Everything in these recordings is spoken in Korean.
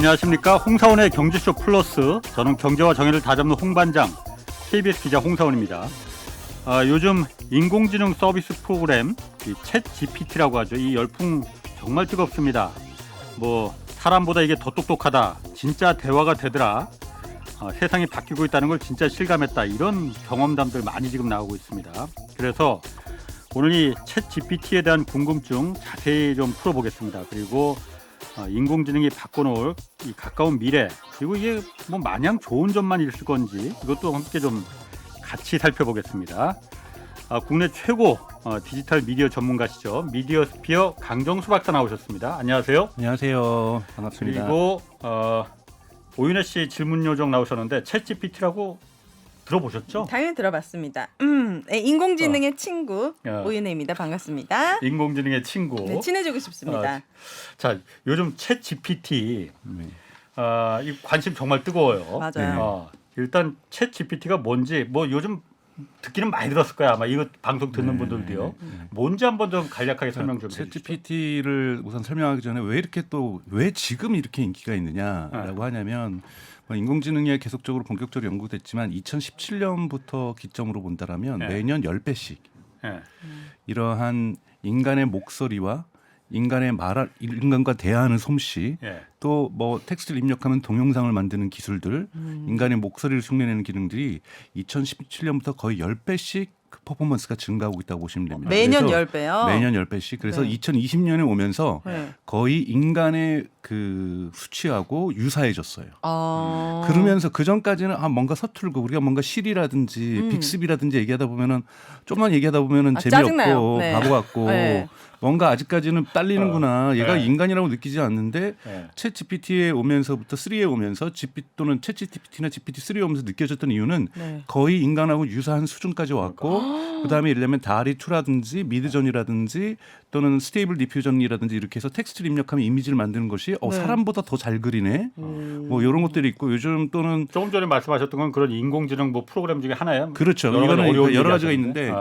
안녕하십니까. 홍사원의 경제쇼 플러스, 저는 경제와 정의를 다잡는 홍반장 KBS 기자 홍사원입니다. 요즘 인공지능 서비스 프로그램 챗 GPT라고 하죠. 이 열풍 정말 뜨겁습니다. 뭐 사람보다 이게 더 똑똑하다, 진짜 대화가 되더라, 세상이 바뀌고 있다는 걸 진짜 실감했다, 이런 경험담들 많이 지금 나오고 있습니다. 그래서 오늘 이 챗 GPT에 대한 궁금증 자세히 좀 풀어보겠습니다. 그리고 인공지능이 바꿔놓을 이 가까운 미래, 그리고 이게 뭐 마냥 좋은 점만 있을 건지 이것도 함께 좀 같이 살펴보겠습니다. 국내 최고 디지털 미디어 전문가시죠. 미디어스피어 강정수 박사 나오셨습니다. 안녕하세요. 안녕하세요. 반갑습니다. 그리고 오윤혜 씨 질문 요정 나오셨는데 챗 GPT라고 들어보셨죠? 당연히 들어봤습니다. 네, 인공지능의 친구 오윤혜입니다. 반갑습니다. 인공지능의 친구. 네, 친해지고 싶습니다. 자, 요즘 챗 GPT 이 관심 정말 뜨거워요. 맞아요. 일단 챗 GPT가 뭔지 뭐 요즘 듣기는 많이 들었을 거야. 아마 이거 방송 듣는 분들도요. 뭔지 한번 좀 간략하게 설명 좀 해주시죠. 챗 GPT를 우선 설명하기 전에 왜 지금 이렇게 인기가 있느냐라고 하냐면 인공지능이 계속적으로 본격적으로 연구됐지만 2017년부터 기점으로 본다라면 매년 10배씩 이러한 인간의 목소리와 인간과 대화하는 솜씨, 또 뭐 텍스트를 입력하면 동영상을 만드는 기술들, 인간의 목소리를 흉내내는 기능들이 2017년부터 거의 10배씩 그 퍼포먼스가 증가하고 있다고 보시면 됩니다. 매년 10배요? 매년 10배씩. 그래서 네. 2020년에 오면서 거의 인간의 그 수치하고 유사해졌어요. 그러면서 그 전까지는 뭔가 서툴고 우리가 뭔가 실이라든지 빅스비라든지 얘기하다 보면은 좀만 얘기하다 보면은 재미없고 바보 같고 뭔가 아직까지는 딸리는구나. 얘가 인간이라고 느끼지 않는데 챗 GPT에 오면서부터 3에 오면서 또는 챗 GPT나 GPT-3에 오면서 느껴졌던 이유는 거의 인간하고 유사한 수준까지 왔고 그다음에 예를 들면 DALL-E 2라든지 미드전이라든지 또는 스테이블 디퓨전이라든지 이렇게 해서 텍스트를 입력하면 이미지를 만드는 것이 사람보다 더 잘 그리네. 뭐 이런 것들이 있고 요즘 또는 조금 전에 말씀하셨던 건 그런 인공지능 뭐 프로그램 중에 하나예요. 그렇죠. 이거는 여러 가지가 있는데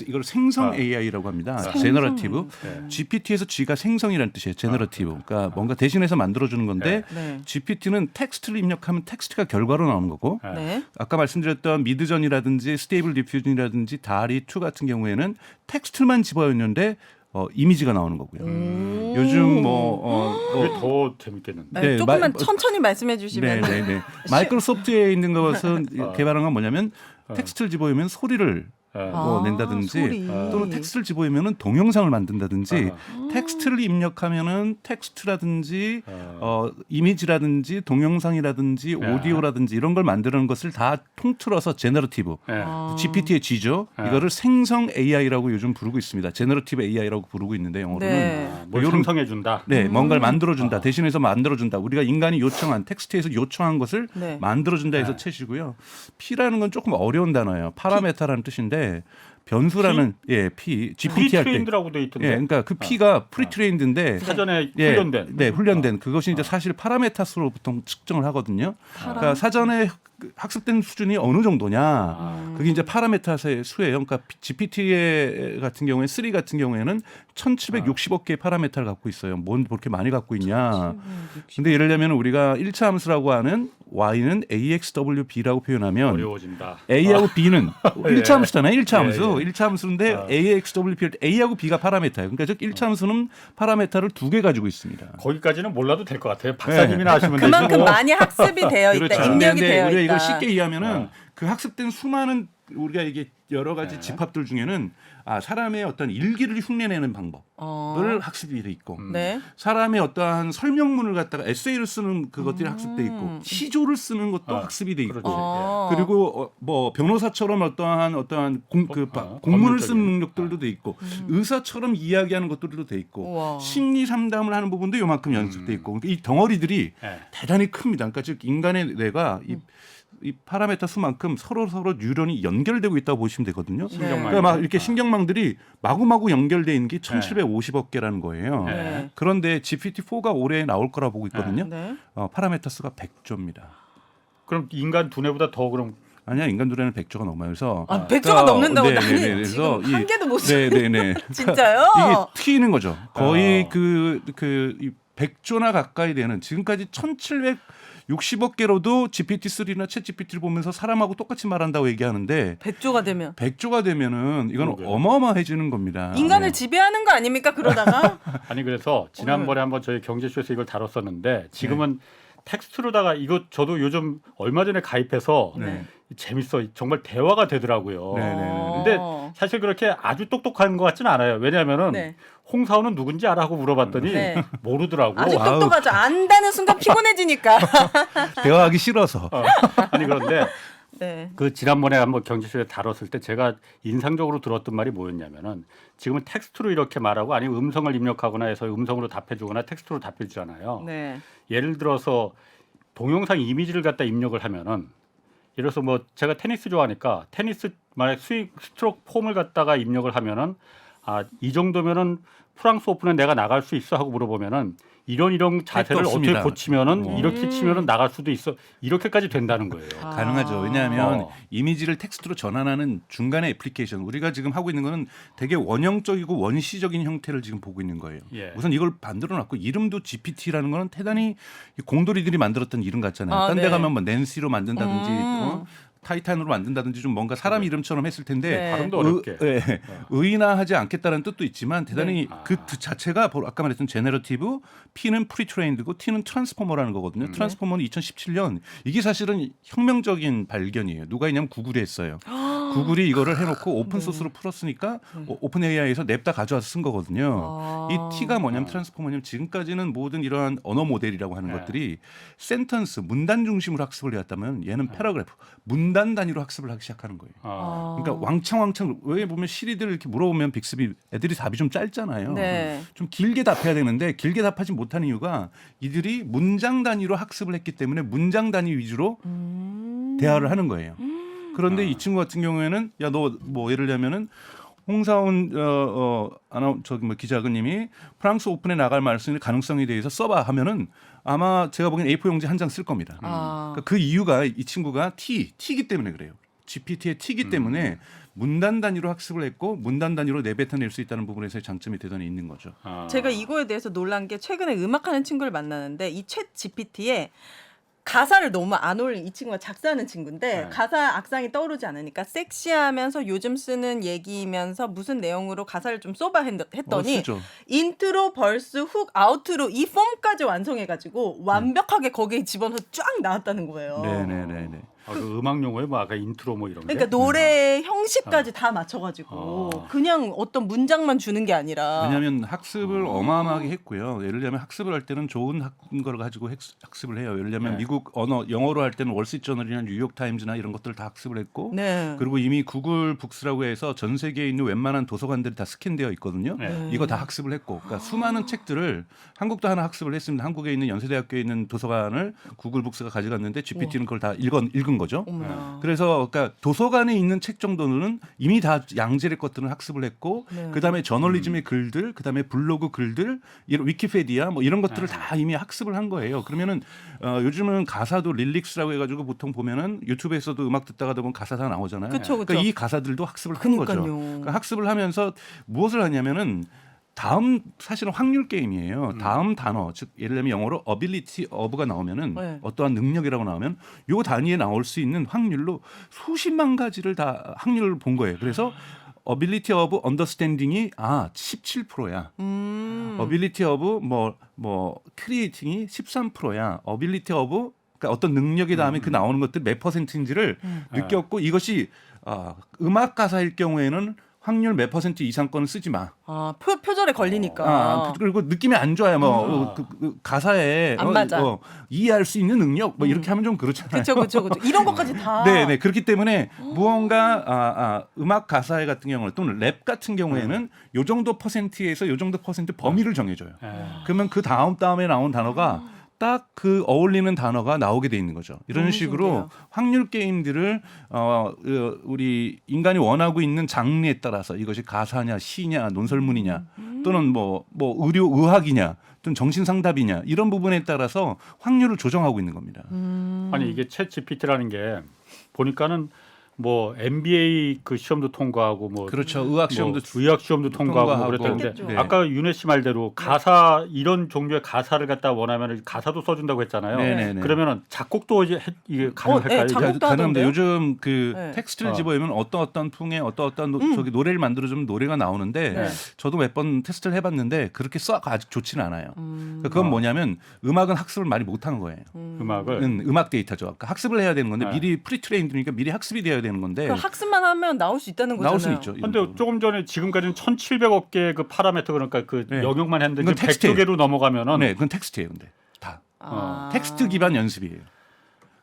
이걸 생성 AI라고 합니다. 제너러티브. GPT에서 G가 생성이라는 뜻이에요. 제너러티브. 그러니까 뭔가 대신해서 만들어주는 건데 GPT는 텍스트를 입력하면 텍스트가 결과로 나오는 거고 아까 말씀드렸던 미드전이라든지 스테이블 디퓨전이라든지 DALL-E 2 같은 경우에는 텍스트만 집어넣는데 이미지가 나오는 거고요. 요즘 그게 더 재밌겠는데. 조금만 천천히 말씀해 주시면. 마이크로소프트에 있는 것은 개발한 건 뭐냐면 텍스트를 집어넣으면 소리를 낸다든지 또는 텍스트를 집어넣으면 동영상을 만든다든지 텍스트를 입력하면은 텍스트라든지 이미지라든지 동영상이라든지 오디오라든지 이런 걸 만드는 것을 다 통틀어서 제너러티브 GPT의 G죠. 이거를 생성 AI라고 요즘 부르고 있습니다. 제너러티브 AI라고 부르고 있는데 영어로는 뭘 생성해준다. 뭔가를 만들어준다. 대신해서 만들어준다. 우리가 인간이 요청한 텍스트에서 요청한 것을 만들어준다 해서 챗이고요. P라는 건 조금 어려운 단어예요. 파라메타라는 뜻인데 변수라는 GPT 할 때 프리트레인드라고 돼 있던데. 그러니까 그 P가 프리트레인드인데 사전에 훈련된. 훈련된 그것이 이제 사실 파라메타수로 보통 측정을 하거든요. 그러니까 사전에 학습된 수준이 어느 정도냐. 그게 이제 파라메타의 수예요. 그러니까 GPT 같은 경우에 3 같은 경우에는 1760억 개의 파라메타를 갖고 있어요. 뭔 그렇게 많이 갖고 있냐. 근데 예를 들면 우리가 1차 함수라고 하는 y는 AXWB라고 표현하면 어려워진다. A하고 B는 1차 함수잖아요. 1차 함수. 1차 함수인데 AXWB A하고 B가 파라메타예요. 그러니까 즉 1차 함수는 파라메타를 2개 가지고 있습니다. 거기까지는 몰라도 될 것 같아요. 박사님이나 하시면 되죠. 그만큼 많이 학습이 되어 있다. 그렇죠. 입력이 되어 우리가 있다. 이걸 쉽게 이해하면은 그 학습된 수많은 우리가 이게 여러 가지 집합들 중에는 사람의 어떤 일기를 흉내내는 방법을 학습이 돼 있고 사람의 어떠한 설명문을 갖다가 에세이를 쓰는 그것들이 학습돼 있고 시조를 쓰는 것도 학습이 돼 있고 그리고 뭐 변호사처럼 어떠한 공문을 쓰는 능력들도 돼 있고 의사처럼 이야기하는 것들도 돼 있고 심리 상담을 하는 부분도 요만큼 연습돼 있고 이 덩어리들이 대단히 큽니다. 그러니까 즉 인간의 뇌가 이 파라메타 수만큼 서로 뉴런이 연결되고 있다고 보시면 되거든요. 그러니까 막 이렇게 신경망들이 마구마구 연결되어 있는 게 1750억 개라는 거예요. 그런데 GPT-4가 올해 나올 거라 보고 있거든요. 파라메타 수가 100조입니다. 그럼 인간 두뇌보다 더 그럼 아니야, 인간 두뇌는 100조가 넘어요. 그래서 100조가 넘는다고 나는 그래서 지금 한 개도 못 쓰는. 네네네. 진짜요? 이게 튀는 거죠. 거의 이 100조나 가까이 되는 지금까지 1760억 개로도 GPT-3나 챗 GPT를 보면서 사람하고 똑같이 말한다고 얘기하는데 100조가 되면은 이건 그러게요. 어마어마해지는 겁니다. 인간을 네. 지배하는 거 아닙니까 그러다가? 아니 그래서 지난번에 한번 저희 경제쇼에서 이걸 다뤘었는데 지금은 텍스트로다가 이거 저도 요즘 얼마 전에 가입해서 네. 재밌어. 정말 대화가 되더라고요. 네. 근데 사실 그렇게 아주 똑똑한 것 같지는 않아요. 왜냐하면은 네. 홍사원은 누군지 알아 하고 물어봤더니 네. 모르더라고. 아주 아우. 똑똑하죠. 안다는 순간 피곤해지니까. 대화하기 싫어서. 아니 그런데 네. 그 지난번에 한번 경제쇼에 다뤘을 때 제가 인상적으로 들었던 말이 뭐였냐면은 지금은 텍스트로 이렇게 말하고 아니면 음성을 입력하거나 해서 음성으로 답해주거나 텍스트로 답해주잖아요. 네. 예를 들어서 동영상 이미지를 갖다 입력을 하면은 예를 들어서 뭐 제가 테니스 좋아하니까 테니스 만약 스윙 스트로크 폼을 갖다가 입력을 하면은 이 정도면은 프랑스 오픈에 내가 나갈 수 있어 하고 물어보면은 이런 자세를 어떻게 없습니다. 고치면은 이렇게 치면은 나갈 수도 있어 이렇게까지 된다는 거예요. 가능하죠. 왜냐하면 어. 이미지를 텍스트로 전환하는 중간의 애플리케이션 우리가 지금 하고 있는 거는 되게 원형적이고 원시적인 형태를 지금 보고 있는 거예요. 예. 우선 이걸 만들어놨고 이름도 GPT라는 거는 대단히 공돌이들이 만들었던 이름 같잖아요. 딴 데 네. 가면 뭐 낸시로 만든다든지 타이탄으로 만든다든지 좀 뭔가 사람 이름처럼 했을 텐데 네. 발음도 어렵게. 의인화하지 않겠다는 뜻도 있지만 대단히 네. 그 자체가 아까 말했던 제너러티브, P는 프리트레인드고 T는 트랜스포머라는 거거든요. 트랜스포머는 2017년 이게 사실은 혁명적인 발견이에요. 누가 있냐면 구글이 했어요. 구글이 이거를 해놓고 오픈 소스로 풀었으니까 오픈 AI에서 냅다 가져와서 쓴 거거든요. 이 T가 뭐냐면 트랜스포머냐면 지금까지는 모든 이러한 언어 모델이라고 하는 것들이 센턴스, 문단 중심으로 학습을 해왔다면 얘는 패러그래프, 문단 단위로 학습을 하기 시작하는 거예요. 그러니까 왕창 왜 보면 시리들 이렇게 물어보면 빅스비 애들이 답이 좀 짧잖아요. 네. 좀 길게 답해야 되는데 길게 답하지 못하는 이유가 이들이 문장 단위로 학습을 했기 때문에 문장 단위 위주로 대화를 하는 거예요. 그런데 이 친구 같은 경우에는 야 너 뭐 예를 들면은 홍사훈 기자님이 프랑스 오픈에 나갈 말씀의 가능성에 대해서 써봐 하면은 아마 제가 보기엔 A4 용지 한 장 쓸 겁니다. 그러니까 그 이유가 이 친구가 T이기 때문에 그래요. GPT의 T이기 때문에 문단 단위로 학습을 했고 문단 단위로 내뱉어낼 수 있다는 부분에서의 장점이 대단히 있는 거죠. 제가 이거에 대해서 놀란 게 최근에 음악하는 친구를 만나는데 이 챗 GPT에 가사를 너무 안 올린 이 친구가 작사하는 친구인데 네. 가사 악상이 떠오르지 않으니까 섹시하면서 요즘 쓰는 얘기면서 무슨 내용으로 가사를 좀 써봐 했더니 쓰죠. 인트로, 벌스, 훅, 아우트로 이 폼까지 완성해가지고 완벽하게 거기에 집어넣어서 쫙 나왔다는 거예요. 네네네네. 그 음악 용어에 뭐 아까 인트로 뭐 이런 게. 그러니까 노래 형식까지 다 맞춰가지고 그냥 어떤 문장만 주는 게 아니라 왜냐하면 학습을 어마어마하게 했고요. 예를 들면 학습을 할 때는 좋은 걸 가지고 학습을 해요. 예를 들면 네. 미국 언어 영어로 할 때는 월스트리트저널이나 뉴욕 타임즈나 이런 것들을 다 학습을 했고 네. 그리고 이미 구글 북스라고 해서 전 세계에 있는 웬만한 도서관들이 다 스캔되어 있거든요. 네. 이거 다 학습을 했고 그러니까 수많은 책들을 한국도 하나 학습을 했습니다. 한국에 있는 연세대학교에 있는 도서관을 구글 북스가 가져갔는데 GPT는 그걸 다 읽은 거죠. 어머나. 그래서 그러니까 도서관에 있는 책 정도는 이미 다 양질의 것들은 학습을 했고 네. 그다음에 저널리즘의 글들, 그다음에 블로그 글들, 이런 위키페디아 뭐 이런 것들을 다 이미 학습을 한 거예요. 그러면은 요즘은 가사도 릴릭스라고 해가지고 보통 보면은 유튜브에서도 음악 듣다가 보면 가사 다 나오잖아요. 그쵸, 그쵸. 그러니까 이 가사들도 학습을 한 거죠. 그러니까요. 그러니까 학습을 하면서 무엇을 하냐면은 다음 사실은 확률 게임이에요. 다음 단어 즉 예를 들면 영어로 ability of가 나오면은 네. 어떠한 능력이라고 나오면 요 단위에 나올 수 있는 확률로 수십만 가지를 다 확률을 본 거예요. 그래서 ability of understanding이 17%야. ability of 뭐 creating이 13%야. ability of 그러니까 어떤 능력이 다음에 그 나오는 것들 몇 퍼센트인지를 느꼈고 이것이 음악 가사일 경우에는 확률 몇 퍼센트 이상 거는 쓰지 마. 표절에 걸리니까. 그리고 느낌이 안 좋아요. 그 가사에 안 맞아. 이해할 수 있는 능력 뭐 이렇게 하면 좀 그렇잖아요. 그렇죠. 이런 것까지 다. 네. 그렇기 때문에 무언가 음악 가사에 같은 경우는 또는 랩 같은 경우에는 요 정도 퍼센트에서 요 정도 퍼센트 범위를 정해줘요. 그러면 그 다음에 나온 단어가 딱 그 어울리는 단어가 나오게 돼 있는 거죠. 이런 식으로 신기해요. 확률 게임들을 우리 인간이 원하고 있는 장르에 따라서 이것이 가사냐, 시냐, 논설문이냐, 또는 뭐 의학이냐, 또는 정신상답이냐 이런 부분에 따라서 확률을 조정하고 있는 겁니다. 아니 이게 챗 GPT라는 게 보니까는 뭐 MBA 그 시험도 통과하고 뭐 그렇죠. 의학 시험도 의학 시험도 통과하고 그랬다는데 그랬겠죠. 네. 아까 윤혜 씨 말대로 가사 이런 종류의 가사를 갖다 원하면 가사도 써준다고 했잖아요. 네네네. 그러면은 작곡도 이제 이게 가능할까요? 네, 작곡- 작곡도 가능한데 하던데요? 요즘 그 네. 텍스트를 어. 집어넣으면 어떤 풍의 어떤 저기 노래를 만들어주면 노래가 나오는데 네. 저도 몇 번 테스트를 해봤는데 그렇게 썩 아직 좋지는 않아요. 그러니까 그건 어. 뭐냐면 음악은 학습을 많이 못한 거예요. 음악을 음악 데이터죠. 그러니까 학습을 해야 되는 건데 네. 미리 프리트레인드니까 미리 학습이 되어야 되는 건데 그 학습만 하면 나올 수 있다는 거잖아요. 나올 수 있죠. 근데 조금 전에 지금까지는 1,700억 개의 그 파라미터 그러니까 그 네. 영역만 했는데 이건 지금 텍스트예요. 100조 개로 넘어가면은 네, 그건 텍스트예요. 근데 다 아. 텍스트 기반 연습이에요.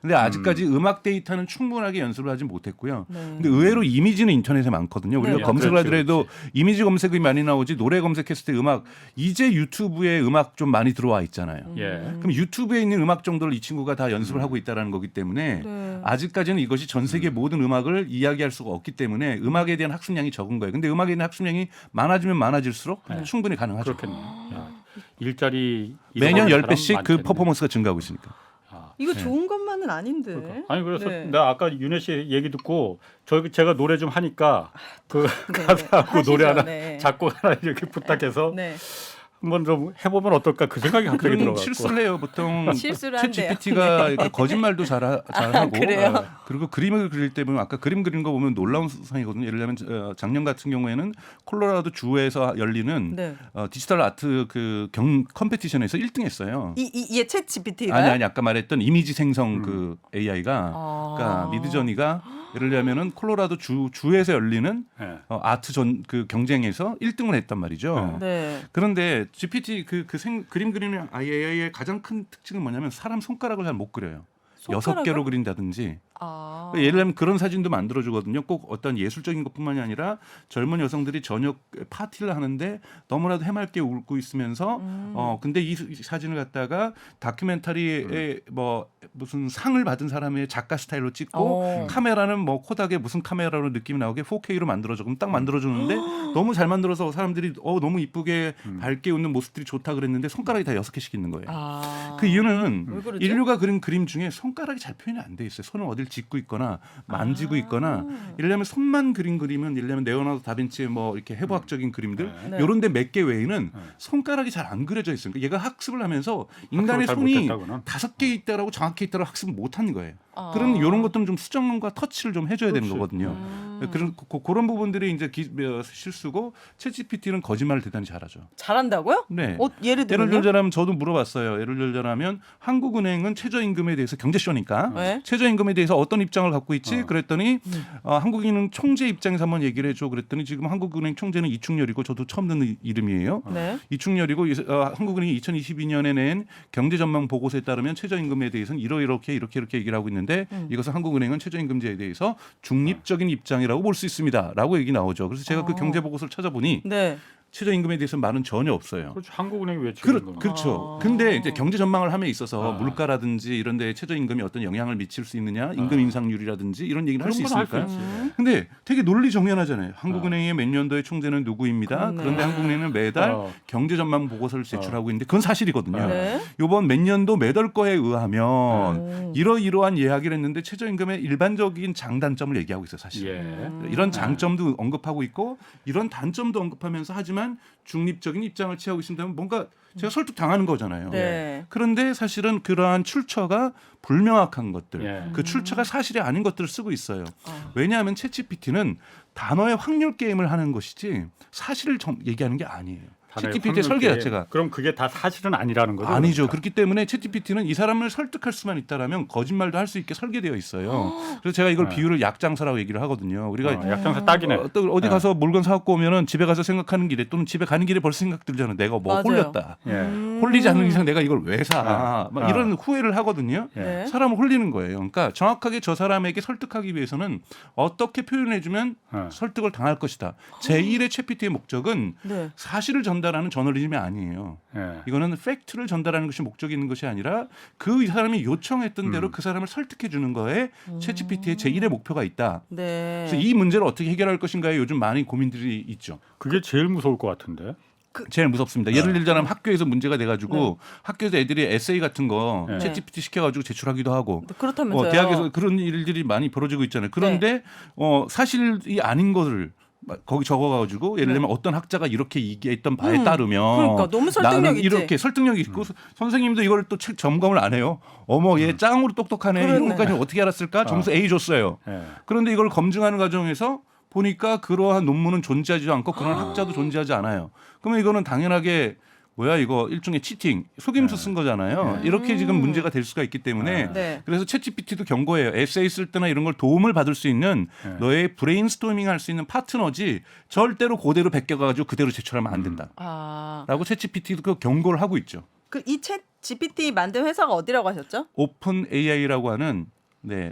근데 아직까지 음악 데이터는 충분하게 연습을 하지 못했고요. 네. 근데 의외로 이미지는 인터넷에 많거든요. 우리가 네. 검색을 그렇지, 하더라도 이미지 검색이 많이 나오지 노래 검색했을 때 음악 이제 유튜브에 음악 좀 많이 들어와 있잖아요. 예. 그럼 유튜브에 있는 음악 정도를 이 친구가 다 연습을 하고 있다는 거기 때문에 네. 아직까지는 이것이 전 세계 모든 음악을 이야기할 수가 없기 때문에 음악에 대한 학습량이 적은 거예요. 근데 음악에 대한 학습량이 많아지면 많아질수록 충분히 가능하죠. 그렇겠네요. 야, 일자리 매년 잃어버린 10배씩 사람 그 많겠네. 퍼포먼스가 증가하고 있으니까. 이거 좋은 것만은 아닌데. 아니 그래서 네. 내가 아까 윤혜 씨 얘기 듣고 제가 노래 좀 하니까 그 네, 가사하고 하시죠. 노래 하나 네. 작곡 하나 이렇게 부탁해서 네. 한번 좀 해보면 어떨까 그 생각이 갑자기 그런 들어갔고. 실수를 해요. 보통 실수를 챗 한대요. GPT가 이렇게 거짓말도 잘하고 그래요? 그리고 그림을 그릴 때 보면 아까 그림 그리는 거 보면 놀라운 상이거든요. 예를 들면 작년 같은 경우에는 콜로라도 주에서 열리는 네. 디지털 아트 그 컴페티션에서 1등했어요. 이게 챗 GPT가 아니 아까 말했던 이미지 생성 그 AI가 아. 그러니까 미드저니가 예를 들면은 콜로라도 주에서 열리는 네. 아트 그 경쟁에서 1등을 했단 말이죠. 네. 그런데 GPT 그림 그리는 AI의 가장 큰 특징은 뭐냐면 사람 손가락을 잘 못 그려요. 손가락을? 6개로 그린다든지. 아. 예를 들면 그런 사진도 만들어주거든요. 꼭 어떤 예술적인 것뿐만이 아니라 젊은 여성들이 저녁 파티를 하는데 너무나도 해맑게 웃고 있으면서 근데 이 사진을 갖다가 다큐멘터리에 뭐 무슨 상을 받은 사람의 작가 스타일로 찍고 카메라는 뭐 코닥의 무슨 카메라로 느낌이 나오게 4K로 만들어줘. 그럼 딱 만들어주는데 너무 잘 만들어서 사람들이 너무 이쁘게 밝게 웃는 모습들이 좋다 그랬는데 손가락이 다 6개씩 있는 거예요. 아. 그 이유는 왜 그러지? 인류가 그린 그림 중에 손가락이 잘 표현이 안 돼 있어요. 손을 어딜 짚고 있거나 만지고 있거나 예를 들면 손만 그린 그림은 예를 들면 레오나르도 다빈치의 뭐 이렇게 해부학적인 그림들 네. 요런데 몇 개 외에는 손가락이 잘 안 그려져 있어요. 그러니까 얘가 학습을 하면서 인간의 잘 손이 못했다구나. 5개 있다라고 정확히 있다라고 학습을 못하는 거예요. 아. 그런 이런 것들은 좀 수정과 터치를 좀 해줘야 되는 그렇지. 거거든요. 그런 그런 부분들이 이제 실수고 챗GPT는 거짓말을 대단히 잘하죠. 잘한다고요? 네. 예를 들면 들자면 저도 물어봤어요. 예를 들자면 한국은행은 최저임금에 대해서 경제쇼니까 네. 최저임금에 대해서 어떤 입장을 갖고 있지? 그랬더니 한국인은 총재 입장에서 한번 얘기를 해줘. 그랬더니 지금 한국은행 총재는 이충렬이고 저도 처음 듣는 이름이에요. 네. 이충렬이고 한국은행이 2022년에 낸 경제전망 보고서에 따르면 최저임금에 대해서는 이렇게 얘기를 하고 있는데 이것은 한국은행은 최저임금제에 대해서 중립적인 입장이라고 볼 수 있습니다라고 얘기 나오죠. 그래서 제가 그 경제 보고서를 찾아보니 네. 최저임금에 대해서 말은 전혀 없어요. 그렇죠. 한국은행이 왜 지금 그렇죠. 근데 이제 경제 전망을 함에 있어서 아. 물가라든지 이런 데 최저임금이 어떤 영향을 미칠 수 있느냐, 임금 인상률이라든지 이런 얘기를 할 수 그런 건할수 있으니까. 있지. 근데 되게 논리 정연하잖아요. 한국은행의 몇 년도의 총재는 누구입니다. 그렇네. 그런데 한국은행은 매달 경제 전망 보고서를 제출하고 있는데 그건 사실이거든요. 네. 이번 몇 년도 매달 거에 의하면 이러이러한 이야기를 했는데 최저임금의 일반적인 장단점을 얘기하고 있어요, 사실. 예. 이런 장점도 언급하고 있고 이런 단점도 언급하면서 하지만 중립적인 입장을 취하고 있습니다. 뭔가 제가 설득 당하는 거잖아요. 네. 그런데 사실은 그러한 출처가 불명확한 것들, 예. 그 출처가 사실이 아닌 것들을 쓰고 있어요. 왜냐하면 챗GPT는 단어의 확률 게임을 하는 것이지 사실을 얘기하는 게 아니에요. 챗GPT의 설계 자체가 그럼 그게 다 사실은 아니라는 거죠? 아니죠. 그러니까. 그렇기 때문에 챗GPT는 이 사람을 설득할 수만 있다라면 거짓말도 할 수 있게 설계되어 있어요. 그래서 제가 이걸 비유를 약장사라고 얘기를 하거든요. 우리가 약장사 딱이네. 또 어디 가서 물건 사갖고 오면은 집에 가서 생각하는 길에 또는 집에 가는 길에 벌써 생각 들잖아요. 내가 뭐 맞아요. 홀렸다. 예. 홀리지 않는 이상 내가 이걸 왜 사? 막 아. 이런 후회를 하거든요. 예. 네. 사람을 홀리는 거예요. 그러니까 정확하게 저 사람에게 설득하기 위해서는 어떻게 표현해주면 설득을 당할 것이다. 제1의 챗GPT의 목적은 네. 사실을 전달하는 저널리즘이 아니에요. 예. 이거는 팩트를 전달하는 것이 목적이 있는 것이 아니라 그 사람이 요청했던 대로 그 사람을 설득해 주는 거에 챗GPT의 제1의 목표가 있다. 네. 그래서 이 문제를 어떻게 해결할 것인가에 요즘 많은 고민들이 있죠. 그게 제일 무서울 것 같은데. 제일 무섭습니다. 예를 들자면 학교에서 문제가 돼가지고 학교에서 애들이 에세이 같은 거 네. 챗 GPT 시켜가지고 제출하기도 하고 그렇다면서요. 대학에서 그런 일들이 많이 벌어지고 있잖아요. 그런데 사실이 아닌 것을 거기 적어가지고 예를 들면 어떤 학자가 이렇게 얘기했던 바에 따르면 그러니까 너무 설득력 나는 있지. 이렇게 설득력이 있고 선생님도 이걸 또 책 점검을 안 해요. 어머 얘 짱으로 똑똑하네. 그러네. 이런 것까지 어떻게 알았을까? 점수 A 줬어요. 네. 그런데 이걸 검증하는 과정에서 보니까 그러한 논문은 존재하지 않고 그런 학자도 존재하지 않아요. 그러면 이거는 당연하게 뭐야 이거 일종의 치팅, 속임수 쓴 거잖아요. 이렇게 지금 문제가 될 수가 있기 때문에 네. 그래서 챗GPT도 경고해요. 에세이 쓸 때나 이런 걸 도움을 받을 수 있는 너의 브레인스토밍 할 수 있는 파트너지 절대로 그대로 베껴가지고 그대로 제출하면 안 된다. 라고 챗GPT도 그 경고를 하고 있죠. 이 챗 GPT 만든 회사가 어디라고 하셨죠? 오픈 AI라고 하는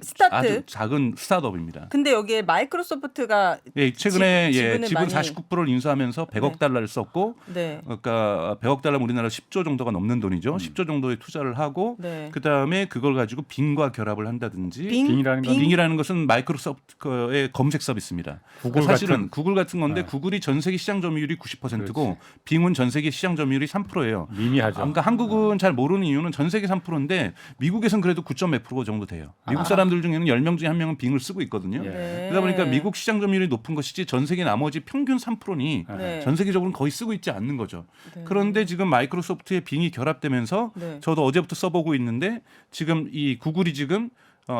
스타트. 아주 작은 스타트업입니다. 근데 여기에 마이크로소프트가 최근에 지분을 지분 많이- 49%를 인수하면서 100억 달러를 썼고 네. 그러니까 100억 달러면 우리나라 10조 정도가 넘는 돈이죠. 10조 정도의 투자를 하고 네. 그다음에 그걸 가지고 빙과 결합을 한다든지 빙이라는 건 빙이라는 것은 마이크로소프트의 검색 서비스입니다. 구글 사실은 같은- 구글 같은 건데 네. 구글이 전 세계 시장 점유율이 90%고 그렇지. 빙은 전 세계 시장 점유율이 3%예요. 미미하죠. 그러니까 한국은 잘 모르는 이유는 전 세계 3%인데 미국에서는 그래도 9.몇% 정도 돼요. 미국 사람들 중에는 10명 중에 1명은 빙을 쓰고 있거든요. 예. 네. 그러다 보니까 미국 시장 점유율이 높은 것이지 전 세계 나머지 평균 3%니 네. 전 세계적으로는 거의 쓰고 있지 않는 거죠. 네. 그런데 지금 마이크로소프트의 빙이 결합되면서 네. 저도 어제부터 써보고 있는데 지금 이 구글이 지금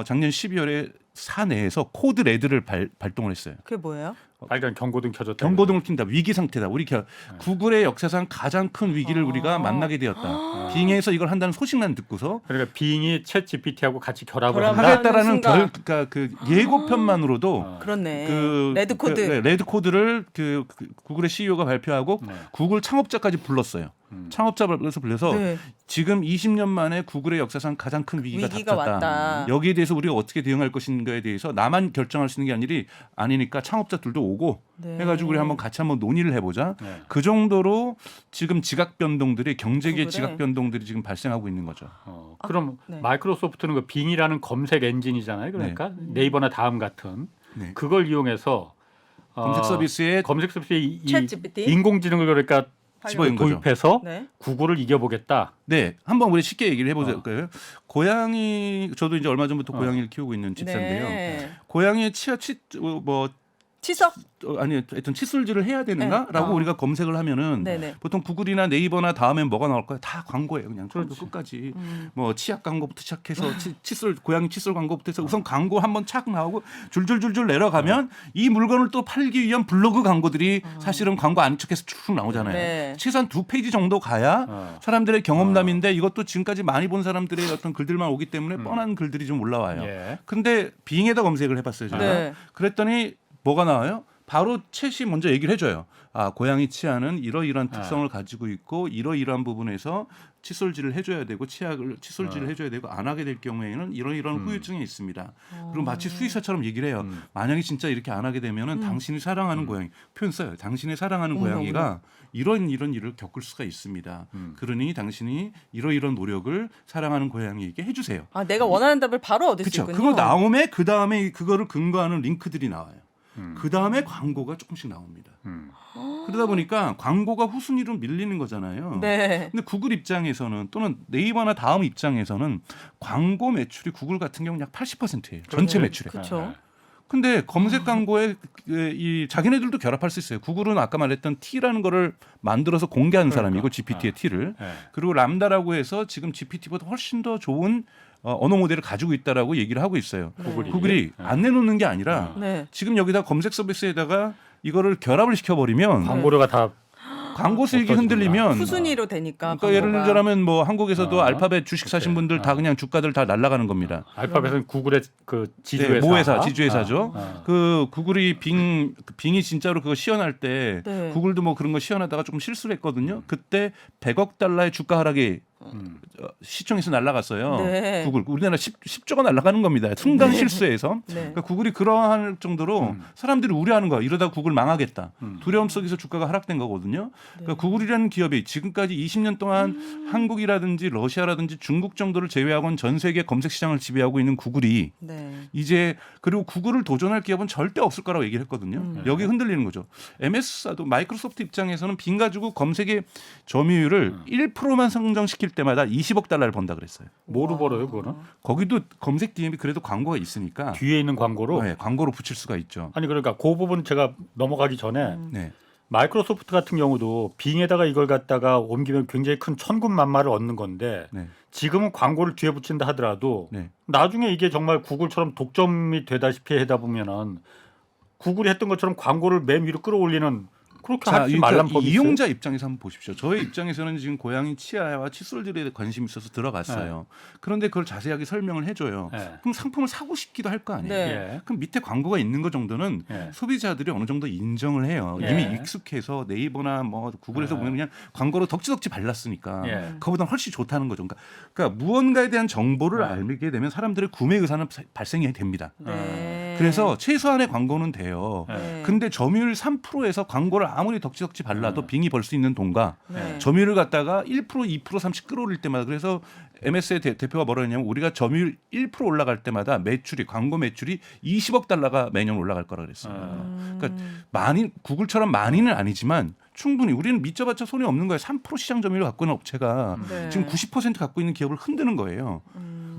작년 12월에 사내에서 코드 레드를 발동을 했어요. 그게 뭐예요? 빨간 경고등 켜졌다. 경고등을 킨다. 위기 상태다. 구글의 역사상 가장 큰 위기를 우리가 만나게 되었다. 빙에서 이걸 한다는 소식만 듣고서 그러니까 빙이 챗 GPT하고 같이 결합을 결합을 한다. 하겠다라는 순간. 그러니까 그 예고편만으로도 그렇네. 레드 코드. 레드 코드를 그 구글의 CEO가 발표하고 네. 구글 창업자까지 불렀어요. 창업자를 불러서 네. 지금 20년 만에 구글의 역사상 가장 큰 위기가 위기가 닥쳤다. 왔다. 여기에 대해서 우리가 어떻게 대응할 것인가에 대해서 나만 결정할 수 있는 게 아니니까 창업자들도 오고 네. 해가지고 우리 같이 한번 논의를 해보자. 네. 그 정도로 지금 지각 변동들이 경제계 구글에. 지각 변동들이 지금 발생하고 있는 거죠. 그럼 네. 마이크로소프트는 그 빙이라는 검색 엔진이잖아요. 그러니까 네이버나 다음 같은 네. 그걸 이용해서 검색 서비스에 검색 서비스에 이 챗 GPT? 인공지능을 그러니까 집어인 거죠. 도입해서 네. 구글을 이겨보겠다. 네, 한번 우리 쉽게 얘기를 해보자고요. 고양이 저도 이제 얼마 전부터 고양이를 키우고 있는 집사인데요. 네. 고양이의 치석? 하여튼 칫솔질을 해야 되는가라고 네. 우리가 검색을 하면은 네네. 보통 구글이나 네이버나 다음에 뭐가 나올까요? 다 광고예요. 그냥 처음부터 끝까지 뭐 치약 광고부터 시작해서 칫솔 고양이 칫솔 광고부터 해서 우선 광고 한번 착 나오고 줄줄줄줄 내려가면 이 물건을 또 팔기 위한 블로그 광고들이 사실은 광고 아닌 척해서 쭉 나오잖아요. 네. 최소한 2페이지 정도 가야 사람들의 경험담인데 이것도 지금까지 많이 본 사람들의 어떤 글들만 오기 때문에 뻔한 글들이 좀 올라와요. 예. 근데 빙에다 검색을 해봤어요. 제가. 네. 그랬더니 뭐가 나와요? 바로 챗이 먼저 얘기를 해줘요. 고양이 치아는 이러이러한 특성을 가지고 있고 이러이러한 부분에서 칫솔질을 해줘야 되고 칫솔질을 해줘야 되고 안 하게 될 경우에는 이러이러한 후유증이 있습니다. 그리고 마치 수의사처럼 얘기를 해요. 만약에 진짜 이렇게 안 하게 되면은 당신이 사랑하는 고양이 표현 써요. 당신의 사랑하는 고양이가 이런 일을 겪을 수가 있습니다. 그러니 당신이 이러이러한 노력을 사랑하는 고양이에게 해주세요. 내가 원하는 답을 바로 얻을 수 그렇죠. 있군요. 그거 나오면 그 다음에 그거를 근거하는 링크들이 나와요. 그 다음에 광고가 조금씩 나옵니다. 그러다 보니까 광고가 후순위로 밀리는 거잖아요. 네. 근데 구글 입장에서는 또는 네이버나 다음 입장에서는 광고 매출이 구글 같은 경우는 약 80%예요. 전체 매출에. 그렇죠. 근데 검색 광고에 이 자기네들도 결합할 수 있어요. 구글은 아까 말했던 T라는 거를 만들어서 공개한 사람이고 GPT의 T를. 그리고 람다라고 해서 지금 GPT보다 훨씬 더 좋은 언어 모델을 가지고 있다라고 얘기를 하고 있어요. 구글이 안 내놓는 게 아니라 네. 지금 여기다 검색 서비스에다가 이거를 결합을 시켜버리면 광고료가 다 광고 수익이 없어지구나. 흔들리면 후순위로 되니까. 그러니까 예를 광고가. 들자면 뭐 한국에서도 알파벳 주식 사신 분들 다 그냥 주가들 다 날아가는 겁니다. 알파벳은 구글의 그 네, 지주회사, 모회사, 지주회사죠. 아. 그 구글이 빙이 진짜로 그거 시연할 때 네. 구글도 뭐 그런 거 시연하다가 조금 실수를 했거든요. 그때 100억 달러의 주가 하락이 시청에서 날아갔어요. 네. 구글 우리나라 10조가 날아가는 겁니다. 순간 실수에서. 네. 그러니까 구글이 그러할 정도로 사람들이 우려하는 거야. 이러다 구글 망하겠다. 두려움 속에서 주가가 하락된 거거든요. 그러니까 구글이라는 기업이 지금까지 20년 동안 한국이라든지 러시아라든지 중국 정도를 제외하고는 전 세계 검색 시장을 지배하고 있는 구글이 네. 이제 그리고 구글을 도전할 기업은 절대 없을 거라고 얘기를 했거든요. 여기 흔들리는 거죠. MS사도 마이크로소프트 입장에서는 빙 가지고 검색의 점유율을 1%만 상정시킬 때마다 20억 달러를 번다 그랬어요. 뭐로 벌어요, 그거는? 거기도 검색 DM이 그래도 광고가 있으니까 뒤에 있는 광고로? 네, 광고로 붙일 수가 있죠. 아니 그러니까 그 부분 제가 넘어가기 전에 네. 마이크로소프트 같은 경우도 빙에다가 이걸 갖다가 옮기면 굉장히 큰 천군만마를 얻는 건데 네. 지금은 광고를 뒤에 붙인다 하더라도 네. 나중에 이게 정말 구글처럼 독점이 되다시피 하다 보면은 구글이 했던 것처럼 광고를 맨 위로 끌어올리는 그렇게 하지 말란 법이 있어요. 이용자 입장에서 한번 보십시오. 저의 입장에서는 지금 고양이 치아와 칫솔들에 관심이 있어서 들어갔어요. 그런데 그걸 자세하게 설명을 해줘요. 네. 그럼 상품을 사고 싶기도 할 거 아니에요. 네. 예. 그럼 밑에 광고가 있는 것 정도는 예. 소비자들이 어느 정도 인정을 해요. 예. 이미 익숙해서 네이버나 뭐 구글에서 보면 그냥 광고로 덕지덕지 발랐으니까 예. 그거보다 훨씬 좋다는 거죠. 그러니까 무언가에 대한 정보를 네. 알게 되면 사람들의 구매 의사는 발생이 됩니다. 네. 그래서 최소한의 광고는 돼요. 네. 근데 점유율 3%에서 광고를 아무리 덕지덕지 발라도 빙이 벌 수 있는 돈과 네. 점유율을 갖다가 1%, 2%, 3% 끌어올릴 때마다 그래서 MS의 대표가 뭐라 했냐면 우리가 점유율 1% 올라갈 때마다 매출이 광고 매출이 20억 달러가 매년 올라갈 거라 그랬어요. 그러니까 많이 구글처럼 많이는 아니지만 충분히 우리는 믿져봤자 손이 없는 거예요. 3% 시장 점유율을 갖고 있는 업체가 네. 지금 90% 갖고 있는 기업을 흔드는 거예요.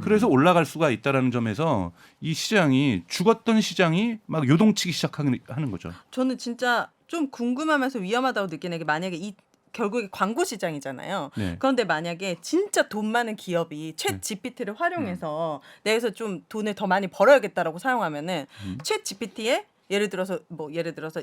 그래서 올라갈 수가 있다라는 점에서 이 시장이 죽었던 시장이 막 요동치기 시작하는 거죠. 저는 진짜 좀 궁금하면서 위험하다고 느끼는 게 만약에 이 결국에 광고 시장이잖아요. 네. 그런데 만약에 진짜 돈 많은 기업이 챗 GPT를 활용해서 내에서 좀 돈을 더 많이 벌어야겠다라고 사용하면은 챗 GPT에 예를 들어서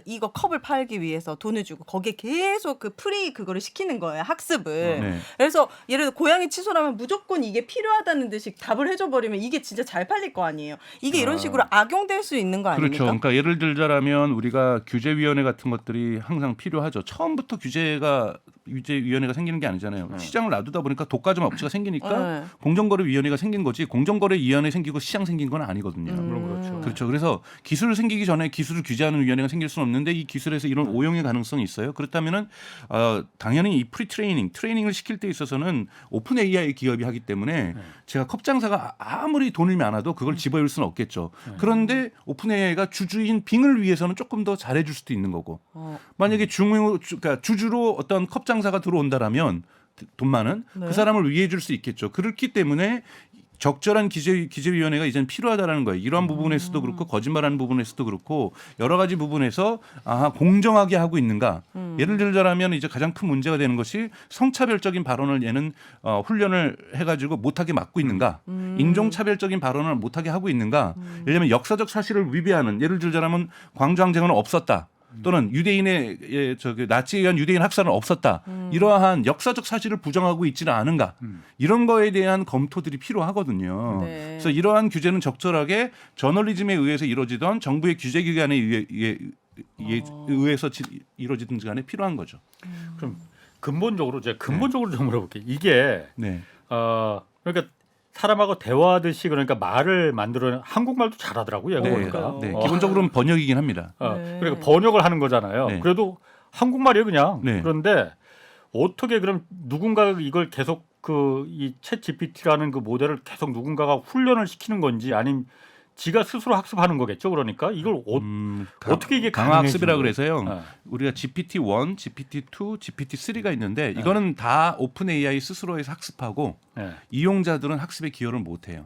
이거 컵을 팔기 위해서 돈을 주고 거기에 계속 그 프리 그거를 시키는 거예요. 학습을. 네. 그래서 예를 들어 고양이 칫솔하면 무조건 이게 필요하다는 듯이 답을 해줘 버리면 이게 진짜 잘 팔릴 거 아니에요. 이게 이런 식으로 악용될 수 있는 거 아닙니까? 그렇죠. 그러니까 예를 들자면 우리가 규제위원회 같은 것들이 항상 필요하죠. 처음부터 규제위원회가 생기는 게 아니잖아요. 시장을 놔두다 보니까 독과점 업체가 생기니까 네. 공정거래위원회가 생긴 거지 공정거래위원회 생기고 시장 생긴 건 아니거든요. 물론 그렇죠. 그렇죠. 그래서 기술 생기기 전에 기술을 규제하는 위원회가 생길 수는 없는데 이 기술에서 이런 오용의 가능성이 있어요. 그렇다면은 당연히 이 트레이닝을 시킬 때 있어서는 오픈 AI 기업이 하기 때문에 제가 컵 장사가 아무리 돈이 많아도 그걸 집어일 수는 없겠죠. 그런데 오픈 AI가 주주인 빙을 위해서는 조금 더 잘해줄 수도 있는 거고. 만약에 그러니까 주주로 어떤 컵 장사가 들어온다라면 돈 많은 네. 그 사람을 위해 줄 수 있겠죠. 그렇기 때문에 적절한 기재위원회가 이제는 필요하다라는 거예요. 이러한 부분에서도 그렇고 거짓말하는 부분에서도 그렇고 여러 가지 부분에서 공정하게 하고 있는가. 예를 들자면 이제 가장 큰 문제가 되는 것이 성차별적인 발언을 얘는 훈련을 해가지고 못하게 막고 있는가. 인종차별적인 발언을 못하게 하고 있는가. 예를 들면 역사적 사실을 위배하는 예를 들자면 광주항쟁은 없었다. 또는 유대인의 나치에 의한 유대인 학살은 없었다. 이러한 역사적 사실을 부정하고 있지는 않은가. 이런 거에 대한 검토들이 필요하거든요. 네. 그래서 이러한 규제는 적절하게 저널리즘에 의해서 이루어지던 정부의 규제기관에 의해서 이루어지든지 간에 필요한 거죠. 그럼 근본적으로 좀 물어볼게요. 이게 네. 그러니까 사람하고 대화하듯이 그러니까 말을 만들어 한국말도 잘하더라고요. 네. 보니까. 네. 기본적으로는 번역이긴 합니다. 네. 그러니까 번역을 하는 거잖아요. 네. 그래도 한국말이에요, 그냥. 네. 그런데 어떻게 그럼 누군가가 이걸 계속 이 챗 GPT라는 그 모델을 계속 누군가가 훈련을 시키는 건지 아니면 지가 스스로 학습하는 거겠죠. 그러니까 이걸 어떻게 이게 강화 학습이라 가능해지는 그래서요. 거예요? 우리가 GPT-1, GPT-2, GPT-3가 있는데 이거는 다 오픈 AI 스스로에서 학습하고 네. 이용자들은 학습에 기여를 못 해요.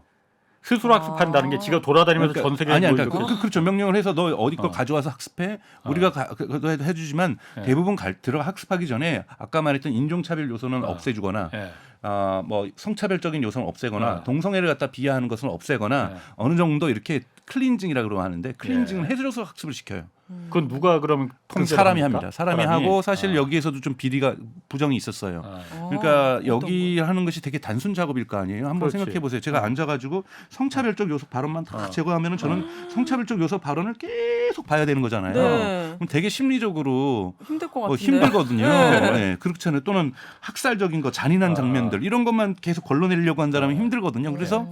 스스로 학습한다는 게 지가 돌아다니면서 전 세계에 아니, 뭐 그러니까 이렇게 그렇죠. 명령을 해서 너 어디 거 가져와서 학습해. 우리가 그것도 해주지만 대부분 들어가 학습하기 전에 아까 말했던 인종차별 요소는 없애주거나 예. 뭐 성차별적인 요소는 없애거나 네. 동성애를 갖다 비하하는 것은 없애거나 네. 어느 정도 이렇게 클린징이라고 하는데 클린징을 네. 해줘서 학습을 시켜요. 그건 누가 그러면 그 통제를 사람이 합니까? 합니다. 사람이 하고 사실 여기에서도 좀 비리가 부정이 있었어요. 그러니까 여기 하는 것이 되게 단순 작업일 거 아니에요. 한번 그렇지. 생각해 보세요. 제가 앉아가지고 성차별적 요소 발언만 다 제거하면은 저는 성차별적 요소 발언을 계속 봐야 되는 거잖아요. 네. 그럼 되게 심리적으로 힘들 것 같은데. 힘들거든요. 네. 네. 그렇잖아요. 또는 학살적인 거, 잔인한 장면들 이런 것만 계속 걸러내려고 한 사람이 힘들거든요. 그래서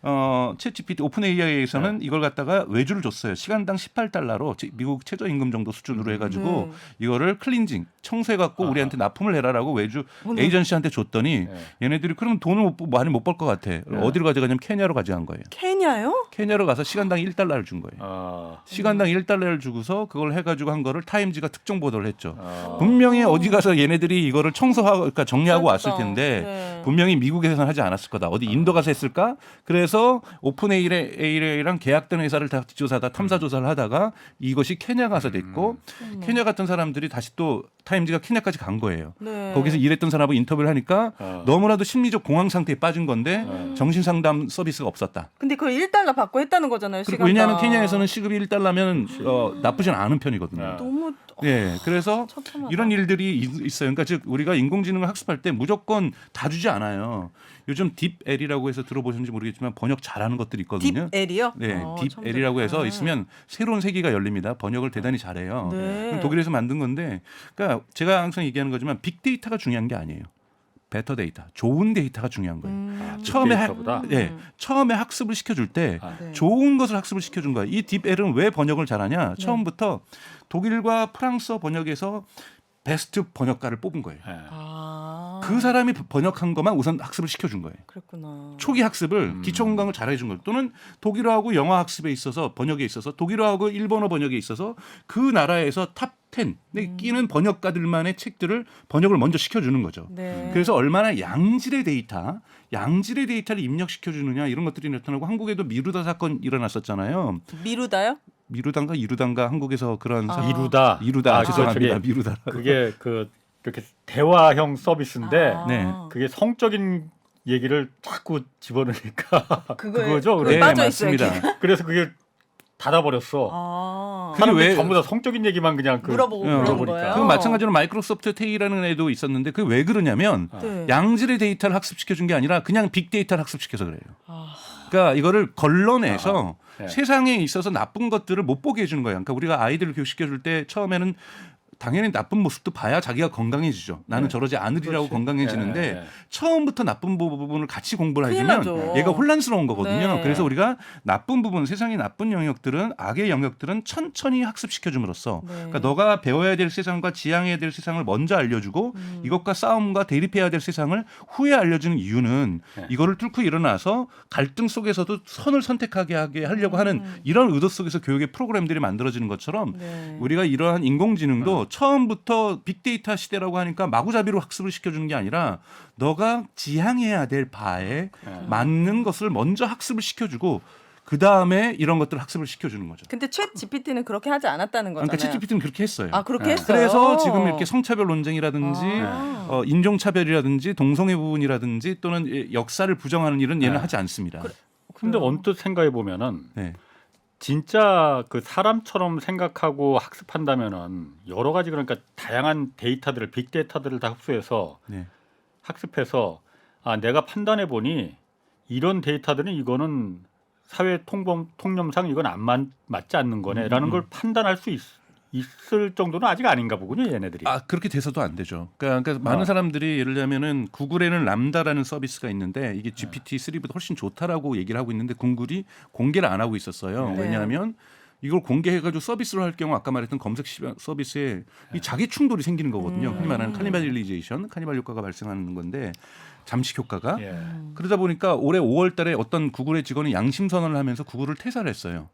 챗 GPT 오픈 AI에서는 이걸 갖다가 외주를 줬어요. 시간당 $18로 미국 최저임금 정도 수준으로 해가지고 이거를 클린징 청소해갖고 우리한테 납품을 해라라고 외주 에이전시한테 줬더니 얘네들이 그럼 돈을 많이 못 벌 것 같아. 어디로 가져가냐면 케냐로 가져간 거예요. 케냐요? 케냐로 가서 시간당 $1를 준 거예요. 시간당 $1를 주고서 그걸 해가지고 한 거를 타임지가 특정 보도를 했죠. 분명히 어디 가서 얘네들이 이거를 청소하고 그러니까 정리하고 왔을 텐데 네. 분명히 미국에서는 하지 않았을 거다. 어디 인도 가서 했을까? 그래서 오픈 AI랑 계약된 회사를 다 조사다 탐사 조사를 하다가 이것이 케냐 가서 됐고 케냐 같은 사람들이 다시 또 타임지가 케냐까지 간 거예요. 네. 거기서 일했던 사람하고 인터뷰를 하니까 너무나도 심리적 공황 상태에 빠진 건데 정신 상담 서비스가 없었다. 근데 그걸 $1 받고 했다는 거잖아요. 그리고 시간당. 왜냐하면 케냐에서는 시급이 $1면 나쁘진 않은 편이거든요. 너무 예, 그래서 처참하다. 이런 일들이 있어요. 그러니까 즉 우리가 인공지능을 학습할 때 무조건 다 주지 않아요. 요즘 딥L이라고 해서 들어보셨는지 모르겠지만 번역 잘하는 것들이 있거든요. 딥L이요? 네, 참 딥L이라고 해서 좋다. 있으면 새로운 세계가 열립니다. 번역을 대단히 잘해요. 네. 독일에서 만든 건데, 그러니까 제가 항상 얘기하는 거지만 빅데이터가 중요한 게 아니에요. 베터 데이터, 좋은 데이터가 중요한 거예요. 빅데이터보다? 처음에 학습을 시켜줄 때 네. 좋은 것을 학습을 시켜준 거예요. 이 딥L은 왜 번역을 잘하냐? 처음부터 독일과 프랑스어 번역에서 베스트 번역가를 뽑은 거예요. 아. 그 사람이 번역한 것만 우선 학습을 시켜준 거예요. 그랬구나. 초기 학습을 기초 공강을 잘해준 거예요. 또는 독일어하고 영어 학습에 있어서 번역에 있어서 독일어하고 일본어 번역에 있어서 그 나라에서 탑 10에 끼는 번역가들만의 책들을 번역을 먼저 시켜주는 거죠. 네. 그래서 얼마나 양질의 데이터를 입력시켜주느냐 이런 것들이 나타나고 한국에도 미루다 사건 일어났었잖아요. 미루다요? 미루단가 이루단가 한국에서 그런 이루다. 죄송합니다. 저기 미루다. 그게 그렇게 대화형 서비스인데 아. 네. 그게 성적인 얘기를 자꾸 집어넣으니까 그거죠. 그거에 네, 빠져 있어요. 맞습니다. 이게. 그래서 그게 닫아버렸어. 아. 그게 사람들이 왜- 전부 다 성적인 얘기만 그냥 물어보고 그런 물어보니까. 거예요. 그 마찬가지로 마이크로소프트 테이라는 애도 있었는데 그게 왜 그러냐면 네. 양질의 데이터를 학습시켜준 게 아니라 그냥 빅데이터를 학습시켜서 그래요. 아. 그러니까 이거를 걸러내서 네. 세상에 있어서 나쁜 것들을 못 보게 해주는 거예요. 그러니까 우리가 아이들을 교육시켜줄 때 처음에는 당연히 나쁜 모습도 봐야 자기가 건강해지죠. 나는 저러지 않으리라고 그렇지. 건강해지는데 네, 네. 처음부터 나쁜 부분을 같이 공부를 큰일 해주면 나죠. 얘가 혼란스러운 거거든요. 네. 그래서 우리가 나쁜 부분, 세상의 나쁜 영역들은 악의 영역들은 천천히 학습시켜줌으로써 네. 그러니까 너가 배워야 될 세상과 지향해야 될 세상을 먼저 알려주고 이것과 싸움과 대립해야 될 세상을 후에 알려주는 이유는 네. 이거를 뚫고 일어나서 갈등 속에서도 선을 선택하게 하게 하려고 하는 이런 의도 속에서 교육의 프로그램들이 만들어지는 것처럼 네. 우리가 이러한 인공지능도 처음부터 빅데이터 시대라고 하니까 마구잡이로 학습을 시켜주는 게 아니라 너가 지향해야 될 바에 맞는 것을 먼저 학습을 시켜주고 그 다음에 이런 것들을 학습을 시켜주는 거죠. 근데 챗 GPT는 그렇게 하지 않았다는 거잖아요. 그러니까 챗GPT는 그렇게 했어요. 아 그렇게 네. 했어요. 그래서 지금 이렇게 성차별 논쟁이라든지 아. 인종차별이라든지 동성애 부분이라든지 또는 역사를 부정하는 일은 얘는 네. 하지 않습니다. 근데 언뜻 생각해 보면은 네. 진짜 그 사람처럼 생각하고 학습한다면은 여러 가지 그러니까 다양한 데이터들을 빅데이터들을 다 흡수해서 네. 학습해서 아 내가 판단해 보니 이런 데이터들은 이거는 사회 통념상 이건 안 맞지 않는 거네라는 걸 판단할 수 있을 정도는 아직 아닌가 보군요, 얘네들이. 아 그렇게 돼서도 안 되죠. 그러니까 많은 사람들이 예를 들면은 구글에는 람다라는 서비스가 있는데 이게 GPT-3보다 훨씬 좋다라고 얘기를 하고 있는데 구글이 공개를 안 하고 있었어요. 네. 왜냐하면 이걸 공개해가지고 서비스로 할 경우 아까 말했던 검색 서비스에 이 자기 충돌이 생기는 거거든요. 흔히 말하는 카니발리제이션, 카니발 효과가 발생하는 건데 잠식 효과가. 예. 그러다 보니까 올해 5월달에 어떤 구글의 직원이 양심 선언을 하면서 구글을 퇴사를 했어요.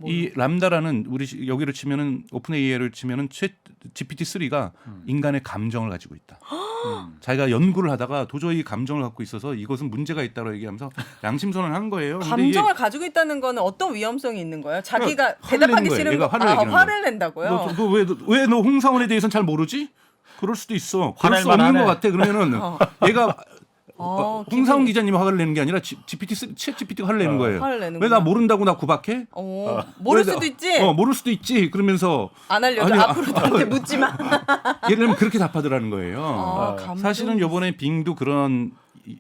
이 람다라는 우리 여기를 치면은 오픈 AI를 치면은 GPT-3가 인간의 감정을 가지고 있다. 자기가 연구를 하다가 도저히 감정을 갖고 있어서 이것은 문제가 있다고 얘기하면서 양심 선언을 한 거예요. 근데 이게 감정을 가지고 있다는 거는 어떤 위험성이 있는 거예요? 자기가 화를 대답하기 내는 거예요. 싫은 얘가 거. 화를 아, 내는 화를 낸다고요? 왜 너 홍사원에 대해서는 잘 모르지? 그럴 수도 있어. 그럴 수 없는 화낼만하네. 것 같아. 그러면은 얘가 홍사훈 기자님이 화를 내는 게 아니라 챗 GPT가 화를 내는 거예요. 화를 내는 왜 나 모른다고 나 구박해? 모를 수도 있지. 모를 수도 있지. 그러면서 안 알려줘. 앞으로 나한테 묻지 마. 예를 들면 그렇게 답하더라는 거예요. 감동. 사실은 이번에 빙도 그런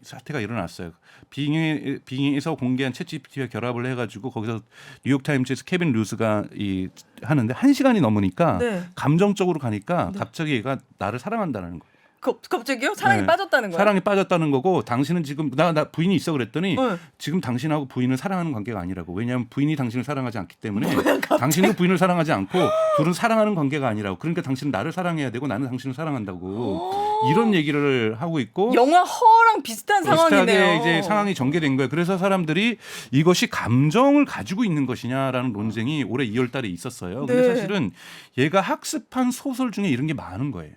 사태가 일어났어요. 빙에서 공개한 챗GPT와 결합을 해가지고 거기서 뉴욕타임즈에서 케빈 루스가 하는데 1시간이 넘으니까 네. 감정적으로 가니까 갑자기 얘가 나를 사랑한다는 거예요. 갑자기요? 사랑에 네. 빠졌다는 거예요? 사랑에 빠졌다는 거고 당신은 지금 나 부인이 있어 그랬더니 네. 지금 당신하고 부인을 사랑하는 관계가 아니라고. 왜냐하면 부인이 당신을 사랑하지 않기 때문에 당신도 부인을 사랑하지 않고 둘은 사랑하는 관계가 아니라고. 그러니까 당신은 나를 사랑해야 되고 나는 당신을 사랑한다고. 이런 얘기를 하고 있고 영화 허랑 비슷한 상황이네요. 비슷하게 이제 상황이 전개된 거예요. 그래서 사람들이 이것이 감정을 가지고 있는 것이냐라는 논쟁이 올해 2월 달에 있었어요. 근데 네. 사실은 얘가 학습한 소설 중에 이런 게 많은 거예요.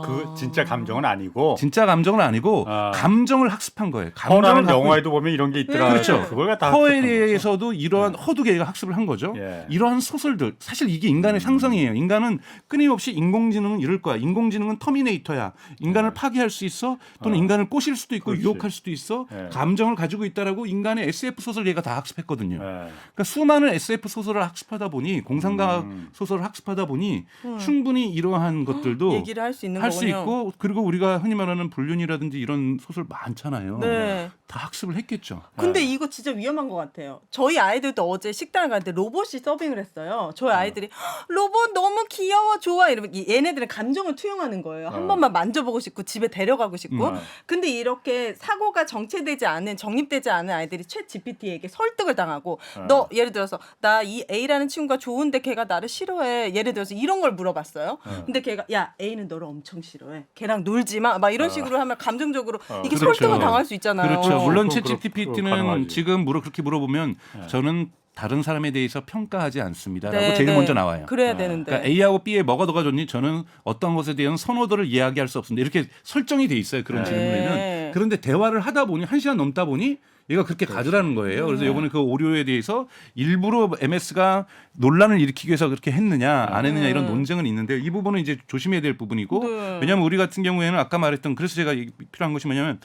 그 진짜 감정은 아니고 진짜 감정은 아니고 감정을 학습한 거예요. 허라는 영화에도 보면 이런 게 있더라. 그렇죠. 그걸 갖다 허에 대해서도 이러한 허도 얘가 학습을 한 거죠. 예. 이러한 소설들 사실 이게 인간의 상상이에요. 인간은 끊임없이 인공지능은 이럴 거야. 인공지능은 터미네이터야. 인간을 파괴할 수 있어. 또는 인간을 꼬실 수도 있고 그렇지. 유혹할 수도 있어. 예. 감정을 가지고 있다라고 인간의 SF 소설 얘가 다 학습했거든요. 예. 그러니까 수많은 SF 소설을 학습하다 보니 공상과학 소설을 학습하다 보니 충분히 이러한 것들도 얘기를 할 수 있는 할 수 거군요. 있고 그리고 우리가 흔히 말하는 불륜이라든지 이런 소설 많잖아요. 네. 다 학습을 했겠죠. 근데 이거 진짜 위험한 것 같아요. 저희 아이들도 어제 식당을 갔는데 로봇이 서빙을 했어요. 저희 아이들이 로봇 너무 귀여워 좋아 이러면 얘네들은 감정을 투영하는 거예요. 한 번만 만져보고 싶고 집에 데려가고 싶고. 근데 이렇게 사고가 정체되지 않은 정립되지 않은 아이들이 챗 GPT에게 설득을 당하고 너 예를 들어서 나 이 A라는 친구가 좋은데 걔가 나를 싫어해. 예를 들어서 이런 걸 물어봤어요. 근데 걔가 야 A는 너를 엄청 싫어해. 걔랑 놀지 마. 막 이런 식으로 하면 감정적으로 이게 그렇죠. 설득을 당할 수 있잖아요. 그렇죠. 물론 그거 챗 GPT는 가능하지. 지금 그렇게 물어보면 저는 다른 사람에 대해서 평가하지 않습니다라고 네, 제일 네. 먼저 나와요. 그래야 되는데. 그러니까 A하고 B에 뭐가 더 좋니? 저는 어떤 것에 대한 선호도를 이야기할 수 없습니다. 이렇게 설정이 돼 있어요. 그런 네. 질문에는. 그런데 대화를 하다 보니 1시간 넘다 보니 얘가 그렇게 가더라는 거예요. 그래서 이번에 그 오류에 대해서 일부러 MS가 논란을 일으키기 위해서 그렇게 했느냐 안 했느냐 이런 논쟁은 있는데 이 부분은 이제 조심해야 될 부분이고 네. 왜냐하면 우리 같은 경우에는 아까 말했던 그래서 제가 필요한 것이 뭐냐면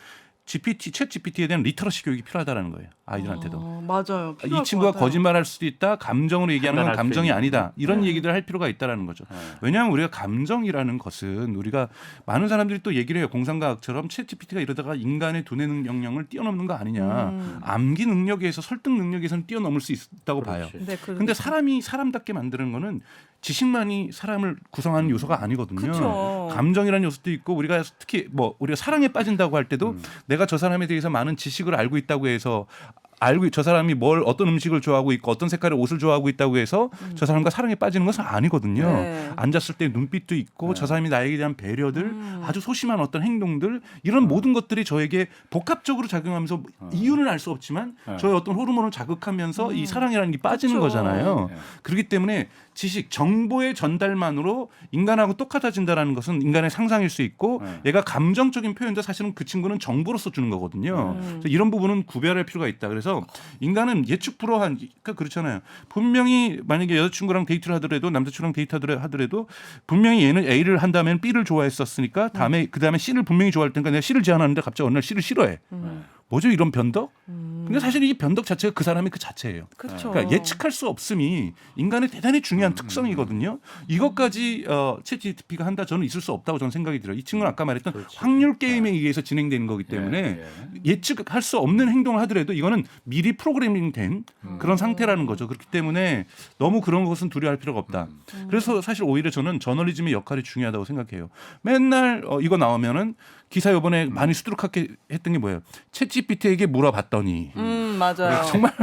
챗 GPT에 대한 리터러시 교육이 필요하다는 거예요. 아이들한테도. 맞아요. 이 친구가 거짓말할 수도 있다. 감정으로 얘기하는 건 판단할 수 감정이 있는. 아니다. 이런 얘기들을 할 필요가 있다라는 거죠. 왜냐하면 우리가 감정이라는 것은 우리가 많은 사람들이 또 얘기를 해요. 공상과학처럼 챗 GPT가 이러다가 인간의 두뇌 영역을 뛰어넘는 거 아니냐. 암기 능력에서 설득 능력에서는 뛰어넘을 수 있다고 봐요. 네, 근데 사람이 사람답게 만드는 거는 지식만이 사람을 구성하는 요소가 아니거든요. 그쵸. 감정이라는 요소도 있고 우리가 특히 뭐 우리가 사랑에 빠진다고 할 때도 내가 저 사람에 대해서 많은 지식을 알고 있다고 해서 저 사람이 어떤 음식을 좋아하고 있고 어떤 색깔의 옷을 좋아하고 있다고 해서 저 사람과 사랑에 빠지는 것은 아니거든요. 네. 앉았을 때 눈빛도 있고 저 사람이 나에게 대한 배려들 아주 소심한 어떤 행동들 이런 모든 것들이 저에게 복합적으로 작용하면서 이유는 알 수 없지만 저의 어떤 호르몬을 자극하면서 이 사랑이라는 게 빠지는 그쵸. 거잖아요. 그렇기 때문에 지식, 정보의 전달만으로 인간하고 똑같아진다는 것은 인간의 상상일 수 있고 얘가 감정적인 표현도 사실은 그 친구는 정보로서 주는 거거든요. 그래서 이런 부분은 구별할 필요가 있다. 그래서 인간은 예측 불허한 그러니까 그렇잖아요. 분명히 만약에 여자친구랑 데이트를 하더라도 남자친구랑 데이트를 하더라도 분명히 얘는 A를 한다면 B를 좋아했었으니까 그 다음에 C를 분명히 좋아할 테니까 내가 C를 제안하는데 갑자기 어느 날 C를 싫어해. 뭐죠 이런 변덕? 근데 사실 이 변덕 자체가 그 사람이 그 자체예요. 그쵸. 그러니까 예측할 수 없음이 인간의 대단히 중요한 특성이거든요. 이것까지 챗 GPT가 한다 저는 있을 수 없다고 저는 생각이 들어요. 이 친구는 아까 말했던 확률 게임에 의해서 진행되는 거기 때문에 예측할 수 없는 행동을 하더라도 이거는 미리 프로그래밍된 그런 상태라는 거죠. 그렇기 때문에 너무 그런 것은 두려워할 필요가 없다. 그래서 사실 오히려 저는 저널리즘의 역할이 중요하다고 생각해요. 맨날 이거 나오면은 기사 이번에 많이 수두룩하게 했던 게 뭐예요? 챗 GPT에게 물어봤더니 맞아요. 정말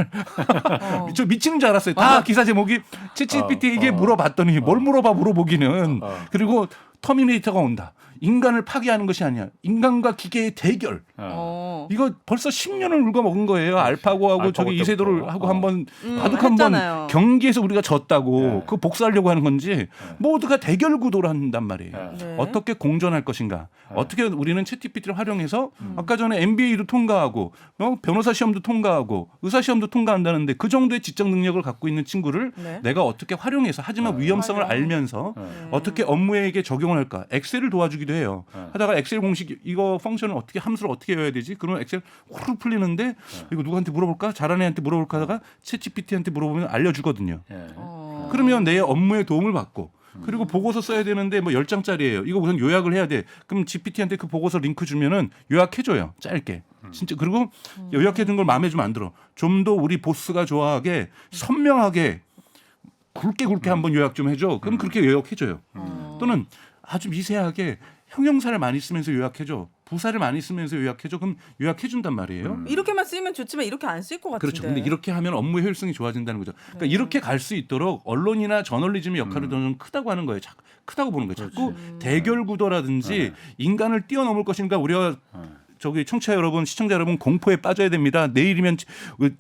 저 미치는 줄 알았어요. 다 기사 제목이 챗 GPT에게 물어봤더니 뭘 물어보기는 그리고 터미네이터가 온다. 인간을 파괴하는 것이 아니야. 인간과 기계의 대결. 이거 벌써 10년을 울고 먹은 거예요. 알파고하고 알파고 저기 때부터. 이세돌하고 한번 바둑 한번 했잖아요. 경기에서 우리가 졌다고 네. 그거 복수하려고 하는 건지 모두가 대결 구도를 한단 말이에요. 네. 어떻게 공존할 것인가. 어떻게 우리는 챗GPT를 활용해서 아까 전에 MBA도 통과하고 변호사 시험도 통과하고 의사 시험도 통과한다는데 그 정도의 지적 능력을 갖고 있는 친구를 네. 내가 어떻게 활용해서 하지만 위험성을 활용. 알면서 어떻게 업무에게 적용을 할까. 엑셀을 도와주기도 해요. 하다가 엑셀 공식 이거 펑션을 어떻게 함수를 어떻게 외워야 되지? 그러면 엑셀 후루 풀리는데 이거 누구한테 물어볼까? 잘하는 애한테 물어볼까 하다가 챗GPT한테 물어보면 알려주거든요. 그러면 내 업무에 도움을 받고 그리고 보고서 써야 되는데 뭐 10장짜리예요. 이거 우선 요약을 해야 돼. 그럼 GPT한테 그 보고서 링크 주면은 요약해줘요. 짧게. 진짜 그리고 요약해준 걸 마음에 좀 안 들어. 좀 더 우리 보스가 좋아하게 선명하게 굵게 한번 요약 좀 해줘. 그럼 그렇게 요약해줘요. 또는 아주 미세하게 형용사를 많이 쓰면서 요약해줘. 부사를 많이 쓰면서 요약해줘. 그럼 요약해준단 말이에요. 이렇게만 쓰이면 좋지만 이렇게 안 쓸 것 같은데. 그렇죠. 근데 이렇게 하면 업무 효율성이 좋아진다는 거죠. 그러니까 이렇게 갈 수 있도록 언론이나 저널리즘의 역할이 더 좀 크다고 하는 거예요. 크다고 보는 거예요. 자꾸 대결 구도라든지 인간을 뛰어넘을 것인가 우리가 저기 청취자 여러분, 시청자 여러분 공포에 빠져야 됩니다. 내일이면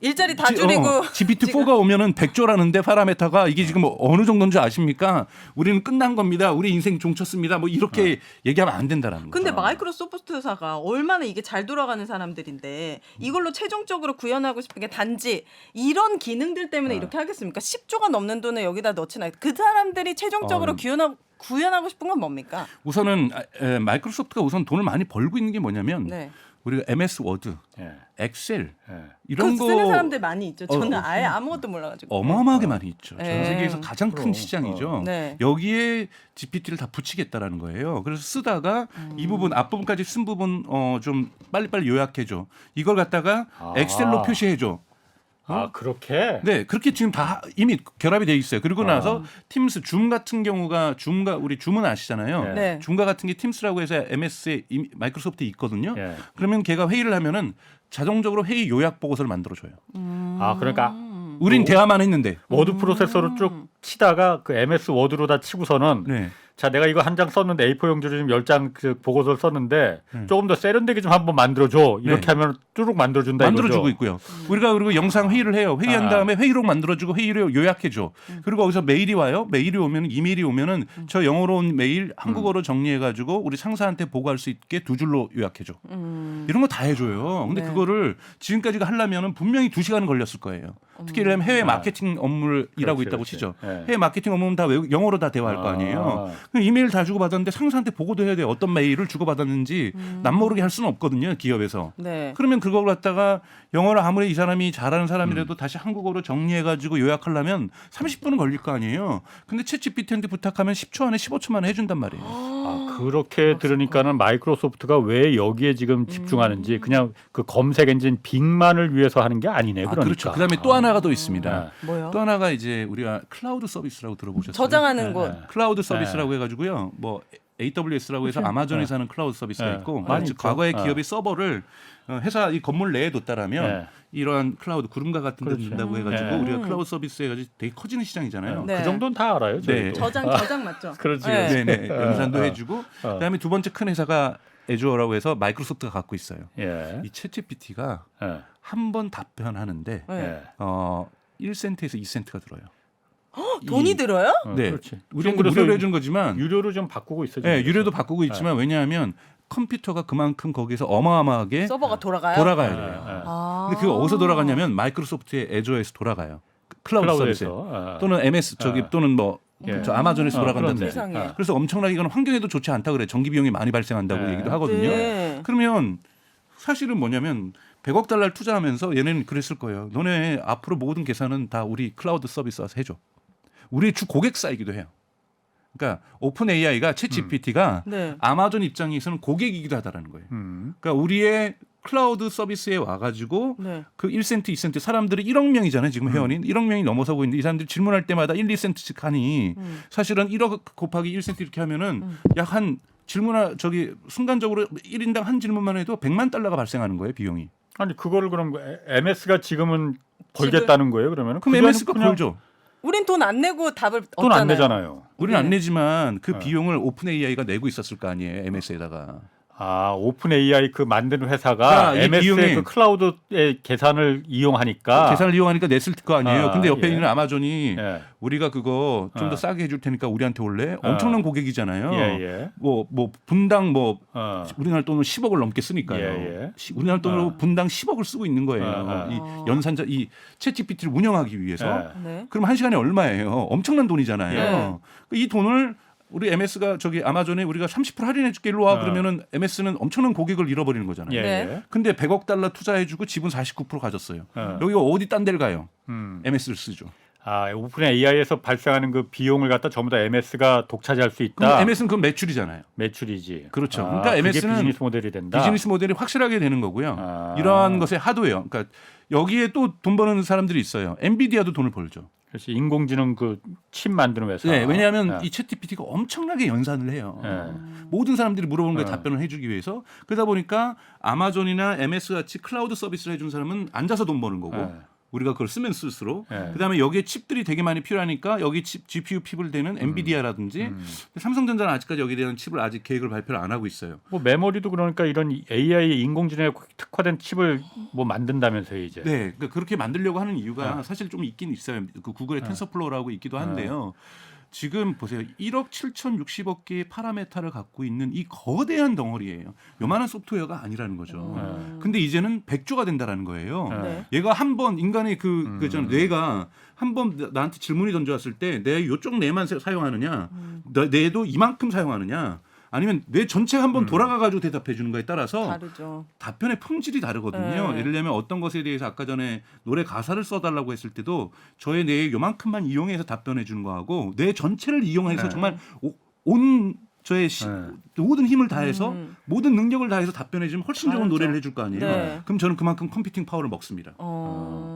일자리 다 줄이고 GPT-4가 오면은 100조라는데 파라메타가 이게 지금 어느 정도인지 아십니까? 우리는 끝난 겁니다. 우리 인생 종쳤습니다. 뭐 이렇게 얘기하면 안 된다라는 거죠. 근데 마이크로소프트사가 얼마나 이게 잘 돌아가는 사람들인데 이걸로 최종적으로 구현하고 싶은 게 단지 이런 기능들 때문에 이렇게 하겠습니까? 10조가 넘는 돈을 여기다 넣지는 않. 그 사람들이 최종적으로 구현하고 싶은 건 뭡니까? 우선은 마이크로소프트가 우선 돈을 많이 벌고 있는 게 뭐냐면 네. 우리가 MS 워드, 엑셀 그 이런 거 쓰는 사람들 많이 있죠. 저는 아예 아무것도 몰라가지고. 어마어마하게 많이 있죠. 전 네. 세계에서 가장 큰 시장이죠. 네. 여기에 GPT를 다 붙이겠다라는 거예요. 그래서 쓰다가 이 부분 앞부분까지 쓴 부분 좀 빨리빨리 요약해줘. 이걸 갖다가 엑셀로 표시해줘. 아 그렇게? 네, 그렇게 지금 다 이미 결합이 돼 있어요. 그리고 나서 팀스, 줌 같은 경우가 우리 줌은 아시잖아요. 네. 줌과 같은 게 팀스라고 해서 MS에 마이크로소프트에 있거든요. 예. 그러면 걔가 회의를 하면은 자동적으로 회의 요약 보고서를 만들어줘요. 아 그러니까 우린 대화만 했는데. 워드 프로세서로 쭉 치다가 그 MS 워드로 다 치고서는 네. 자 내가 이거 한 장 썼는데 A4 용지로 지금 10장 그 보고서를 썼는데 조금 더 세련되게 좀 한번 만들어줘. 이렇게 네. 하면 뚜룩 만들어준다 만들어주고 이거죠. 있고요. 우리가 그리고 영상 회의를 해요. 회의한 다음에 회의록 만들어주고 회의를 요약해줘. 그리고 거기서 메일이 와요. 메일이 오면 이메일이 오면은 저 영어로 온 메일 한국어로 정리해가지고 우리 상사한테 보고할 수 있게 2줄로 요약해줘. 이런 거 다 해줘요. 근데 네. 그거를 지금까지 하려면은 분명히 2시간 걸렸을 거예요. 특히 예를 들면 해외 마케팅 업무를 일하고 있다고 그렇지. 치죠. 네. 해외 마케팅 업무는 다 영어로 다 대화할 거 아니에요. 그럼 이메일 다 주고받았는데 상사한테 보고도 해야 돼요. 어떤 메일을 주고받았는지 남모르게 할 수는 없거든요. 기업에서. 네. 그러면 그걸 갖다가 영어를 아무리 이 사람이 잘하는 사람이라도 다시 한국어로 정리해가지고 요약하려면 30분은 걸릴 거 아니에요. 근데 챗GPT한테 부탁하면 10초 안에 15초 만에 해준단 말이에요. 아, 그렇게 들으니까는 마이크로소프트가 왜 여기에 지금 집중하는지 그냥 그 검색 엔진 빅만을 위해서 하는 게 아니네. 그러니까. 그렇죠. 그다음에 또 하나가 더 있습니다. 뭐요? 또 하나가 이제 우리가 클라우드 서비스라고 들어보셨어요? 저장하는 곳. 클라우드 서비스라고 해가지고요. 뭐 AWS라고 해서 아마존에서 하는 클라우드 서비스가 있고 많이 즉 있죠. 과거에 기업이 서버를 회사 이 건물 내에 뒀다라면 네. 이러한 클라우드 구름과 같은 데 그렇죠. 둔다고 해가지고 네. 우리가 클라우드 서비스 해가지고 되게 커지는 시장이잖아요. 네. 그 정도는 다 알아요. 네. 저희도. 저장 맞죠? 그렇지. 네. 네네 연산도 해주고 그다음에 두 번째 큰 회사가 애주어라고 해서 마이크로소프트가 갖고 있어요. 예. 이 챗GPT가 예. 한 번 답변하는데 네. 예. 1센트에서 2센트가 들어요. 돈이 들어요? 네, 그렇지. 우리는 그래서 무료로 해준 거지만 유료로 좀 바꾸고 있어요. 네, 유료도 바꾸고 있지만 왜냐하면 컴퓨터가 그만큼 거기서 어마어마하게 서버가 돌아가요? 돌아가야 예. 돼요. 예. 아. 근데 그거 어디서 돌아가냐면 마이크로소프트의 애저에서 돌아가요. 클라우드 서비스 클라우드에서. 또는 MS 저기 또는 뭐 예. 저 아마존에서 돌아간다는 그런데. 거죠. 세상에. 그래서 엄청나게 이건 환경에도 좋지 않다 그래. 전기 비용이 많이 발생한다고 네. 얘기도 하거든요. 네. 그러면 사실은 뭐냐면 100억 달러를 투자하면서 얘네는 그랬을 거예요. 너네 앞으로 모든 계산은 다 우리 클라우드 서비스 와서 해줘. 우리 주 고객사이기도 해요. 그러니까 오픈 AI가 챗 GPT가 네. 아마존 입장에서는 고객이기도 하다라는 거예요. 그러니까 우리의 클라우드 서비스에 와가지고 네. 그 1센트, 2센트 사람들이 1억 명이잖아요. 지금 회원인 1억 명이 넘어서고 있는데 이 사람들이 질문할 때마다 1, 2센트씩 하니 사실은 1억 곱하기 1센트 이렇게 하면은 약 한 질문하 저기 순간적으로 1인당 한 질문만 해도 100만 달러가 발생하는 거예요. 비용이. 아니 그거를 그럼 MS가 지금은 벌겠다는 거예요? 그러면은 그럼 MS가 벌죠. 우린 돈 안 내고 답을 돈 안 얻잖아요. 내잖아요. 우리는 안 네. 내지만 그 비용을 오픈 AI가 내고 있었을 거 아니에요. MS에다가. 아, 오픈 AI 그 만드는 회사가 이 MS의 비용이 그 클라우드의 계산을 이용하니까 계산을 이용하니까 냈을 거 아니에요. 근데 옆에 예. 있는 아마존이 예. 우리가 그거 좀 더 싸게 해줄 테니까 우리한테 올래? 엄청난 고객이잖아요. 예. 뭐 분당 우리나라 돈으로 10억을 넘게 쓰니까요. 예. 우리나라 돈으로 분당 10억을 쓰고 있는 거예요. 이 연산자 이 챗GPT를 운영하기 위해서. 네. 그럼 한 시간에 얼마예요? 엄청난 돈이잖아요. 이 돈을 우리 MS가 저기 아마존에 우리가 30% 할인해 줄게 일로 와 그러면은 MS는 엄청난 고객을 잃어버리는 거잖아요. 예. 근데 100억 달러 투자해 주고 지분 49% 가졌어요. 여기가 어디 딴 데를 가요? MS를 쓰죠. 아, 오픈 AI에서 발생하는 그 비용을 갖다 전부 다 MS가 독차지할 수 있다. 그럼 MS는 그건 매출이잖아요. 매출이지. 그렇죠. 아, 그러니까 그게 MS는 비즈니스 모델이 된다. 비즈니스 모델이 확실하게 되는 거고요. 이러한 것의 하도예요. 그러니까 여기에 또 돈 버는 사람들이 있어요. 엔비디아도 돈을 벌죠. 그래서 인공지능 그 칩 만드는 회사. 네, 왜냐하면 이 챗GPT가 엄청나게 연산을 해요. 모든 사람들이 물어보는 거에 답변을 해주기 위해서. 그러다 보니까 아마존이나 MS 같이 클라우드 서비스를 해준 사람은 앉아서 돈 버는 거고 우리가 그걸 쓰면 쓸수록 그다음에 여기에 칩들이 되게 많이 필요하니까 여기 칩 GPU 칩을 대는 엔비디아라든지 삼성전자는 아직까지 여기에 대한 칩을 아직 계획을 발표를 안 하고 있어요. 뭐 메모리도 그러니까 이런 AI 인공지능에 특화된 칩을 뭐 만든다면서요 이제. 네, 그러니까 그렇게 만들려고 하는 이유가 사실 좀 있긴 있어요. 그 구글의 텐서플로우라고 있기도 한데요. 지금 보세요. 1억 7,060억 개의 파라메타를 갖고 있는 이 거대한 덩어리예요. 요만한 소프트웨어가 아니라는 거죠. 근데 이제는 100조가 된다라는 거예요. 네. 얘가 한번 인간의 뇌가 한번 나한테 질문이 던져왔을 때 내 요쪽 뇌만 사용하느냐, 뇌도 이만큼 사용하느냐, 아니면 뇌 전체가 한번 돌아가가지고 대답해 주는 거에 따라서 다르죠. 답변의 품질이 다르거든요. 예를 들면 어떤 것에 대해서 아까 전에 노래 가사를 써달라고 했을 때도 저의 뇌 요만큼만 이용해서 답변해 주는 거하고 뇌 전체를 이용해서 정말 온 저의 모든 힘을 다해서 모든 능력을 다해서 답변해 주면 훨씬 좋은 다르죠. 노래를 해줄 거 아니에요. 네. 그럼 저는 그만큼 컴퓨팅 파워를 먹습니다.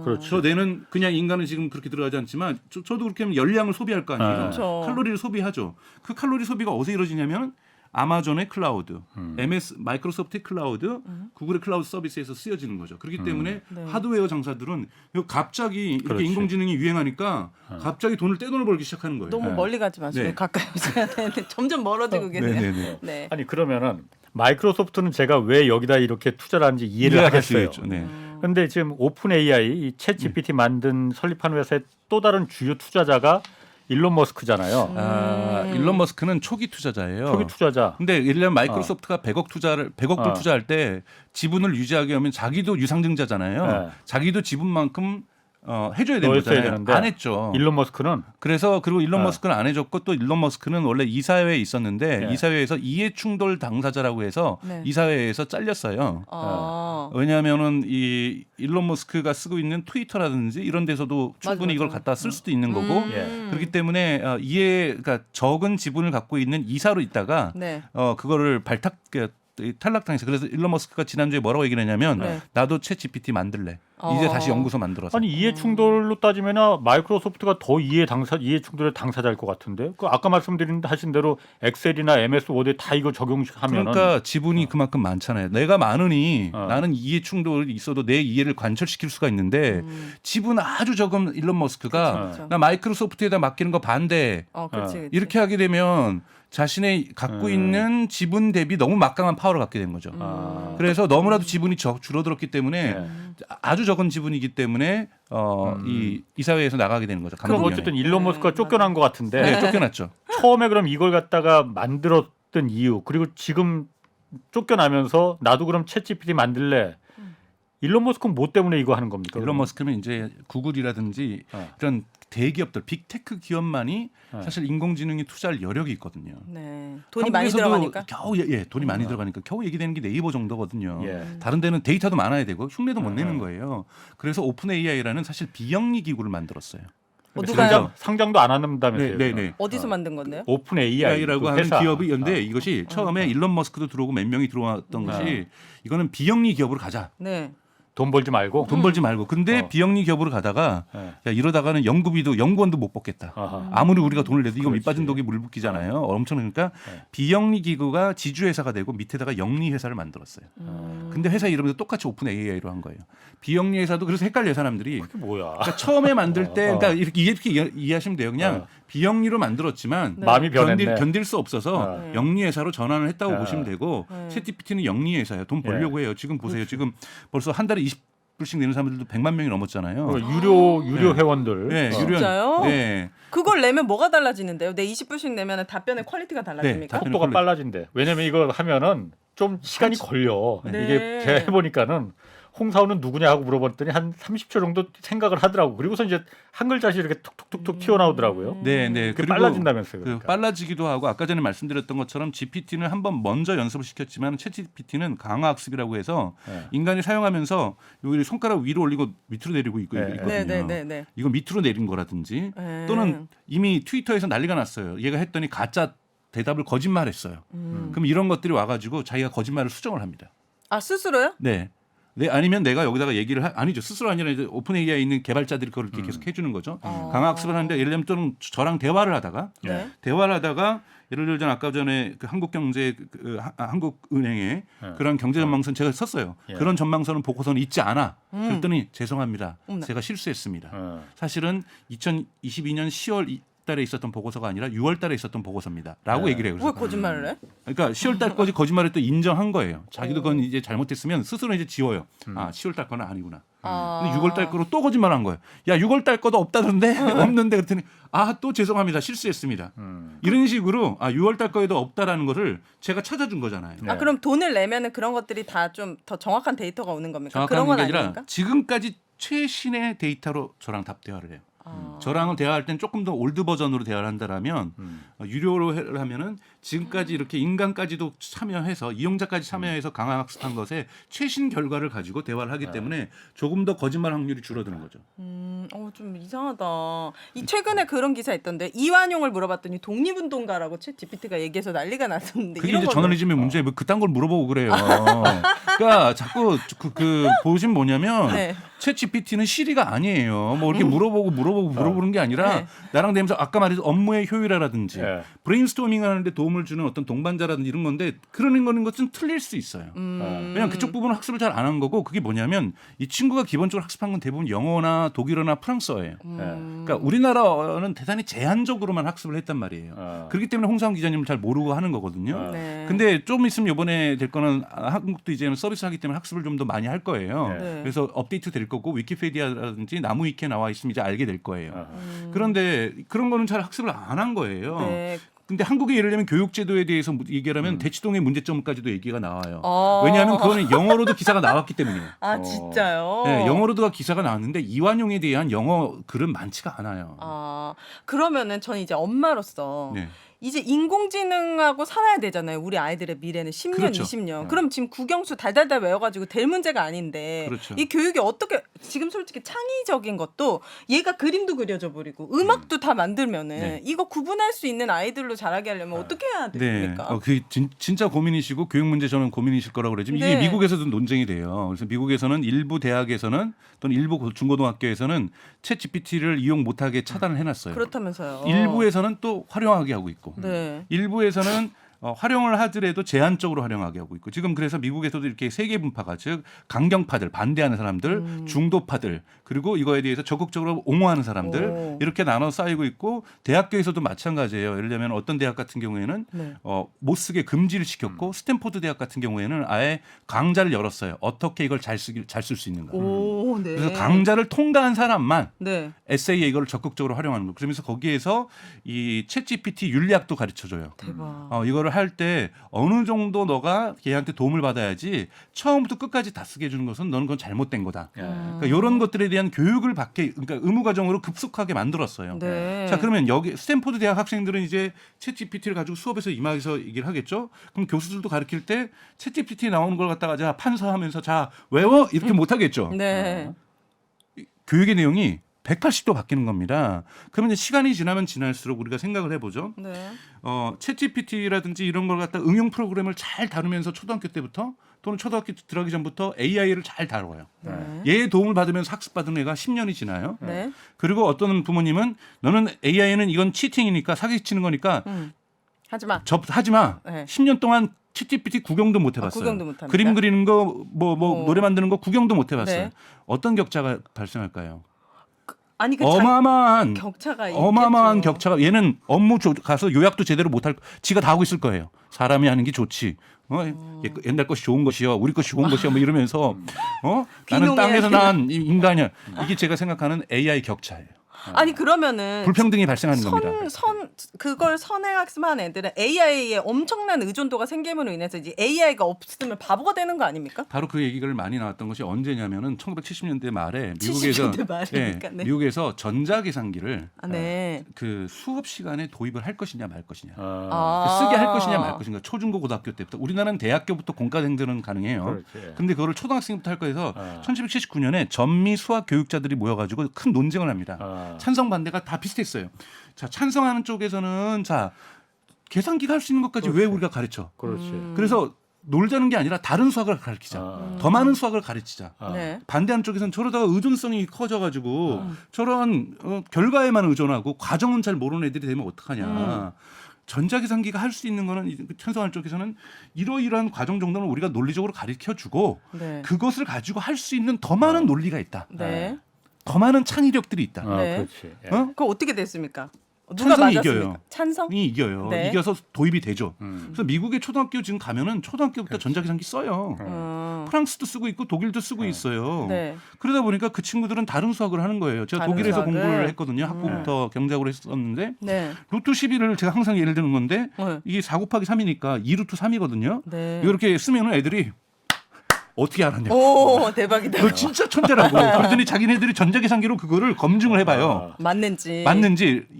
그렇죠. 저 뇌는 그냥 인간은 지금 그렇게 들어가지 않지만 저도 그렇게 하면 열량을 소비할 거 아니에요. 그렇죠. 칼로리를 소비하죠. 그 칼로리 소비가 어디서 이루어지냐면 아마존의 클라우드, MS 마이크로소프트의 클라우드, 구글의 클라우드 서비스에서 쓰여지는 거죠. 그렇기 때문에 네. 하드웨어 장사들은 갑자기 이렇게 그렇지. 인공지능이 유행하니까 갑자기 돈을 벌기 시작하는 거예요. 너무 멀리 가지 마시고 네. 가까이 오셔야 되는데 점점 멀어지고 계세요. 네네네. 네. 아니 그러면은 마이크로소프트는 제가 왜 여기다 이렇게 투자를 하는지 이해를 이해할 수 하겠어요. 있죠. 네. 그런데 지금 오픈 AI 이 챗 GPT 만든 설립한 회사의 또 다른 주요 투자자가 일론 머스크잖아요. 일론 머스크는 초기 투자자예요. 초기 투자자. 근데 예를 들면 마이크로소프트가 100억 불 투자할 때 지분을 유지하게 하면 자기도 유상증자잖아요. 네. 자기도 지분만큼 해줘야 되는 넣었어야 거잖아요. 되는데 안 했죠. 일론 머스크는 그래서 그리고 일론 머스크는 안 해줬고 또 일론 머스크는 원래 이사회에 있었는데 네. 이사회에서 이해 충돌 당사자라고 해서 네. 이사회에서 잘렸어요. 왜냐하면은 이 일론 머스크가 쓰고 있는 트위터라든지 이런 데서도 충분히 맞아. 이걸 갖다 쓸 수도 있는 거고 예. 그렇기 때문에 그러니까 적은 지분을 갖고 있는 이사로 있다가 네. 그거를 탈락당했어요. 그래서 일론 머스크가 지난주에 뭐라고 얘기를 했냐면 네. 나도 챗 GPT 만들래. 이제 다시 연구소 만들어서. 아니 이해 충돌로 따지면 마이크로소프트가 더 이해 충돌의 당사자일 것 같은데. 그 아까 하신 대로 엑셀이나 MS 워드에 다 이거 적용하면은 그러니까 지분이 그만큼 많잖아요. 내가 많으니 나는 이해 충돌이 있어도 내 이해를 관철시킬 수가 있는데 지분 아주 적은 일론 머스크가 그쵸. 나 마이크로소프트에다 맡기는 거 반대. 그렇지. 이렇게 하게 되면 자신의 갖고 있는 지분 대비 너무 막강한 파워를 갖게 된 거죠. 그래서 너무나도 지분이 줄어들었기 때문에 아주 적은 지분이기 때문에 이 이사회에서 나가게 되는 거죠. 그럼 어쨌든 일론 머스크가 쫓겨난 것 같은데 네, 쫓겨났죠. 처음에 그럼 이걸 갖다가 만들었던 이유 그리고 지금 쫓겨나면서 나도 그럼 챗 GPT 만들래. 일론 머스크는 뭐 때문에 이거 하는 겁니까? 일론 머스크는 이제 구글이라든지 이런 대기업들 빅테크 기업만이 사실 인공지능에 투자할 여력이 있거든요. 네. 돈이 많이 들어가니까. 겨우 돈이 많이 들어가니까 겨우 얘기되는 게 네이버 정도거든요. 예. 다른 데는 데이터도 많아야 되고 흉내도 못 내는 거예요. 그래서 오픈 AI라는 사실 비영리 기구를 만들었어요. 누가요? 상장도 안 한다면서요? 네. 어디서 만든 건데요? 오픈 AI라고 그 하는 회사. 기업이 있는데 이것이 처음에 일론 머스크도 들어오고 몇 명이 들어왔던 것이 이거는 비영리 기업으로 가자. 네. 돈 벌지 말고 돈 벌지 말고. 근데 비영리 기업으로 가다가 야, 이러다가는 연구원도 못 뽑겠다. 아무리 우리가 돈을 내도 이거 밑빠진 독이 물 붓기잖아요. 엄청나니까 비영리 기구가 지주회사가 되고 밑에다가 영리 회사를 만들었어요. 근데 회사 이름도 똑같이 오픈 AI로 한 거예요. 비영리 회사도 그래서 헷갈려요 사람들이. 그게 뭐야? 그러니까 처음에 만들 때 그러니까 이렇게 이해하시면 돼요. 그냥 비영리로 만들었지만 네. 마음이 변했네. 견딜 수 없어서 네. 영리회사로 전환을 했다고 네. 보시면 되고 네. 챗GPT는 영리회사예요. 돈 벌려고 해요. 지금 보세요. 지금 벌써 한 달에 20불씩 내는 사람들도 100만 명이 넘었잖아요. 유료 회원들. 네, 유료. 진짜요? 네. 그걸 내면 뭐가 달라지는데요? 내 20불씩 내면 답변의 퀄리티가 달라집니까? 답변- 속도가 빨라진대. 왜냐면 이거 하면은 좀 시간이 걸려. 네. 이게 제가 해보니까는 홍사원은 누구냐 하고 물어봤더니 한 30초 정도 생각을 하더라고. 그리고서 이제 한 글자씩 이렇게 툭툭툭툭 튀어나오더라고요. 네, 네. 그게 그리고 빨라진다면서요. 그 그러니까. 빨라지기도 하고 아까 전에 말씀드렸던 것처럼 GPT는 한번 먼저 연습을 시켰지만 챗GPT는 강화 학습이라고 해서 네. 인간이 사용하면서 여기 손가락 위로 올리고 밑으로 내리고 있거든요. 네. 이거 밑으로 내린 거라든지 네. 또는 이미 트위터에서 난리가 났어요. 얘가 했더니 가짜 대답을 거짓말했어요. 그럼 이런 것들이 와가지고 자기가 거짓말을 수정을 합니다. 아 스스로요? 네. 네, 아니면 내가 여기다가 얘기를 아니죠. 스스로 아니라 이제 오픈 AI에 있는 개발자들이 그걸 이렇게 계속 해주는 거죠. 강화 학습을 하는데 예를 들면 또는 저랑 대화를 하다가 네. 예를 들면 아까 전에 그 한국경제 한국은행에 그런 경제 전망선 제가 썼어요. 예. 그런 전망선은 보고서는 있지 않아. 그랬더니 죄송합니다. 어머나. 제가 실수했습니다. 사실은 2022년 10월 달에 있었던 보고서가 아니라 6월 달에 있었던 보고서입니다. 라고 네. 얘기를 해요. 왜 그래서 거짓말을 해? 그러니까 10월 달까지 거짓말을 또 인정한 거예요. 자기도 그건 이제 잘못했으면 스스로 이제 지워요. 아, 10월 달 거는 아니구나. 근데 6월 달 거로 또 거짓말한 거예요. 야, 6월 달 거도 없다던데 없는데 그랬더니 아, 또 죄송합니다. 실수했습니다. 이런 식으로 6월 달 거에도 없다라는 거를 제가 찾아준 거잖아요. 아 그럼 돈을 내면은 그런 것들이 다 좀 더 정확한 데이터가 오는 겁니까? 정확한 그런 건 게 아니라 아닙니까? 지금까지 최신의 데이터로 저랑 답 대화를 해요. 저랑은 대화할 땐 조금 더 올드 버전으로 대화를 한다라면 유료로 하면은 지금까지 이렇게 인간까지도 참여해서 이용자까지 참여해서 강화 학습한 것에 최신 결과를 가지고 대화를 하기 때문에 조금 더 거짓말 확률이 줄어드는 거죠. 좀 이상하다. 이 최근에 그런 기사 있던데 이완용을 물어봤더니 독립운동가라고 챗 GPT가 얘기해서 난리가 났었는데 그게 이런 이제 건 저널리즘의 문제 뭐 그딴 걸 물어보고 그래요. 그러니까 자꾸 그 보시면 뭐냐면 네. 챗 GPT는 시리가 아니에요. 뭐 이렇게 물어보는 게 아니라 네. 나랑 대면서 아까 말했던 업무의 효율화라든지 네. 브레인스토밍 하는데 도움을 주는 어떤 동반자라든지 이런 건데 그런 것은 틀릴 수 있어요. 왜냐하면 그쪽 부분은 학습을 잘 안 한 거고 그게 뭐냐면 이 친구가 기본적으로 학습한 건 대부분 영어나 독일어나 프랑스어예요. 그러니까 우리나라는 대단히 제한적으로만 학습을 했단 말이에요. 그렇기 때문에 홍상훈 기자님을 잘 모르고 하는 거거든요. 네. 근데 좀 있으면 이번에 될 거는 한국도 이제는 서비스 하기 때문에 학습을 좀 더 많이 할 거예요. 네. 그래서 업데이트 될 거고 위키피디아라든지 나무위키에 나와 있으면 이제 알게 될 거예요. 그런데 그런 거는 잘 학습을 안 한 거예요. 네. 근데 한국의 예를 들면 교육제도에 대해서 얘기를 하면 대치동의 문제점까지도 얘기가 나와요. 어. 왜냐하면 그거는 영어로도 기사가 나왔기 때문이에요. 아 진짜요? 네, 영어로도 기사가 나왔는데 이완용에 대한 영어 글은 많지가 않아요. 그러면은 저는 이제 엄마로서 네. 이제 인공지능하고 살아야 되잖아요. 우리 아이들의 미래는 10년, 그렇죠. 20년. 그럼 지금 국영수 달달달 외워가지고 될 문제가 아닌데 그렇죠. 이 교육이 어떻게 지금 솔직히 창의적인 것도 얘가 그림도 그려줘 버리고 음악도 다 만들면은 네. 이거 구분할 수 있는 아이들로 자라게 하려면 어떻게 해야 네, 됩니까? 그 진짜 고민이시고 교육 문제 저는 고민이실 거라고 그러지만 이게 네. 미국에서도 논쟁이 돼요. 그래서 미국에서는 일부 대학에서는 또는 일부 중고등학교에서는 챗 GPT를 이용 못하게 차단을 해놨어요. 그렇다면서요. 일부에서는 또 활용하게 하고 있고, 네. 일부에서는 활용을 하더라도 제한적으로 활용하게 하고 있고 지금 그래서 미국에서도 이렇게 세계 분파가 즉 강경파들 반대하는 사람들 중도파들 그리고 이거에 대해서 적극적으로 옹호하는 사람들 오. 이렇게 나눠 쌓이고 있고 대학교에서도 마찬가지예요. 예를 들면 어떤 대학 같은 경우에는 네. 못 쓰게 금지를 시켰고 스탠포드 대학 같은 경우에는 아예 강좌를 열었어요. 어떻게 이걸 잘 쓸 수 있는가. 오, 네. 그래서 강좌를 통과한 사람만 네. 에세이에 이걸 적극적으로 활용하는 거. 그러면서 거기에서 이 챗GPT 윤리학도 가르쳐줘요. 대박. 이거를 할 때 어느 정도 너가 얘한테 도움을 받아야지 처음부터 끝까지 다 쓰게 해주는 것은 너는 그건 잘못된 거다. 그러니까 이런 것들에 대한 교육을 그러니까 의무 과정으로 급속하게 만들었어요. 네. 자 그러면 여기 스탠포드 대학 학생들은 이제 챗GPT를 가지고 수업에서 임하게서 얘기를 하겠죠. 그럼 교수들도 가르칠 때 챗GPT 나오는 걸 갖다가 자 판서하면서 자 외워 이렇게 못 하겠죠. 네. 교육의 내용이 180도 바뀌는 겁니다. 그러면 이제 시간이 지나면 지날수록 우리가 생각을 해보죠. 네. 챗GPT라든지 이런 걸 갖다 응용 프로그램을 잘 다루면서 초등학교 때부터 또는 초등학교 들어가기 전부터 AI를 잘 다뤄요. 네. 얘의 도움을 받으면서 학습받은 애가 10년이 지나요. 네. 그리고 어떤 부모님은 너는 AI는 이건 치팅이니까 사기치는 거니까 하지 마. 하지 마. 네. 10년 동안 챗GPT 구경도 못 해봤어요. 구경도 못 합니까? 그림 그리는 거, 노래 만드는 거 구경도 못 해봤어요. 네. 어떤 격차가 발생할까요? 아니 그 어마어마한 격차가 어마어마한 있겠죠. 격차가 얘는 가서 요약도 제대로 못할 지가 다 하고 있을 거예요. 사람이 하는 게 좋지. 옛날 것이 좋은 것이요, 우리 것이 좋은 것이요, 뭐 이러면서 나는 땅에서 난 인간이야. 이게 제가 생각하는 AI 격차예요. 아니 그러면은 불평등이 발생하는 겁니다. 그걸 선행학습한 애들은 AI에 엄청난 의존도가 생김으로 인해서 이제 AI가 없으면 바보가 되는 거 아닙니까? 바로 그 얘기를 많이 나왔던 것이 언제냐면은 1970년대 말에 70년대 말이니까, 네. 미국에서 전자계산기를 네. 그 수업 시간에 도입을 할 것이냐 말 것이냐, 아. 쓰게 할 것이냐 말 것인가. 초중고 고등학교 때부터. 우리나라는 대학교부터 공과생들은 가능해요. 그렇지. 근데 그거를 초등학생부터 할 거여서 1779년에 전미 수학 교육자들이 모여가지고 큰 논쟁을 합니다. 찬성 반대가 다 비슷했어요. 자, 찬성하는 쪽에서는 자, 계산기가 할 수 있는 것까지 왜 우리가 가르쳐? 그렇지. 그래서 놀자는 게 아니라 다른 수학을 가르치자. 더 많은 수학을 가르치자. 네. 반대하는 쪽에서는 저러다가 의존성이 커져가지고 저런 결과에만 의존하고 과정은 잘 모르는 애들이 되면 어떡하냐. 전자계산기가 할 수 있는 거는 찬성하는 쪽에서는 이러이러한 과정 정도는 우리가 논리적으로 가르쳐주고 네. 그것을 가지고 할 수 있는 더 많은 논리가 있다. 네. 더 많은 창의력들이 있다. 네. 그렇지. 예. 그거 어떻게 됐습니까? 누가 찬성이 맞았습니까? 이겨요. 찬성이 이겨요. 네. 이겨서 도입이 되죠. 그래서 미국의 초등학교 지금 가면은 초등학교부터 전자계산기 써요. 프랑스도 쓰고 있고 독일도 쓰고 있어요. 네. 그러다 보니까 그 친구들은 다른 수학을 하는 거예요. 제가 다른 독일에서 수학을? 공부를 했거든요. 학부부터 경작으로 했었는데 네. 루트 11을 제가 항상 예를 드는 건데 네. 이게 4 곱하기 3이니까 2루트 3이거든요. 네. 이렇게 쓰면은 애들이 어떻게 알았냐. 오 대박이다. 너 진짜 천재라고. 그랬더니 자기네들이 전자계산기로 그거를 검증을 해봐요. 맞는지.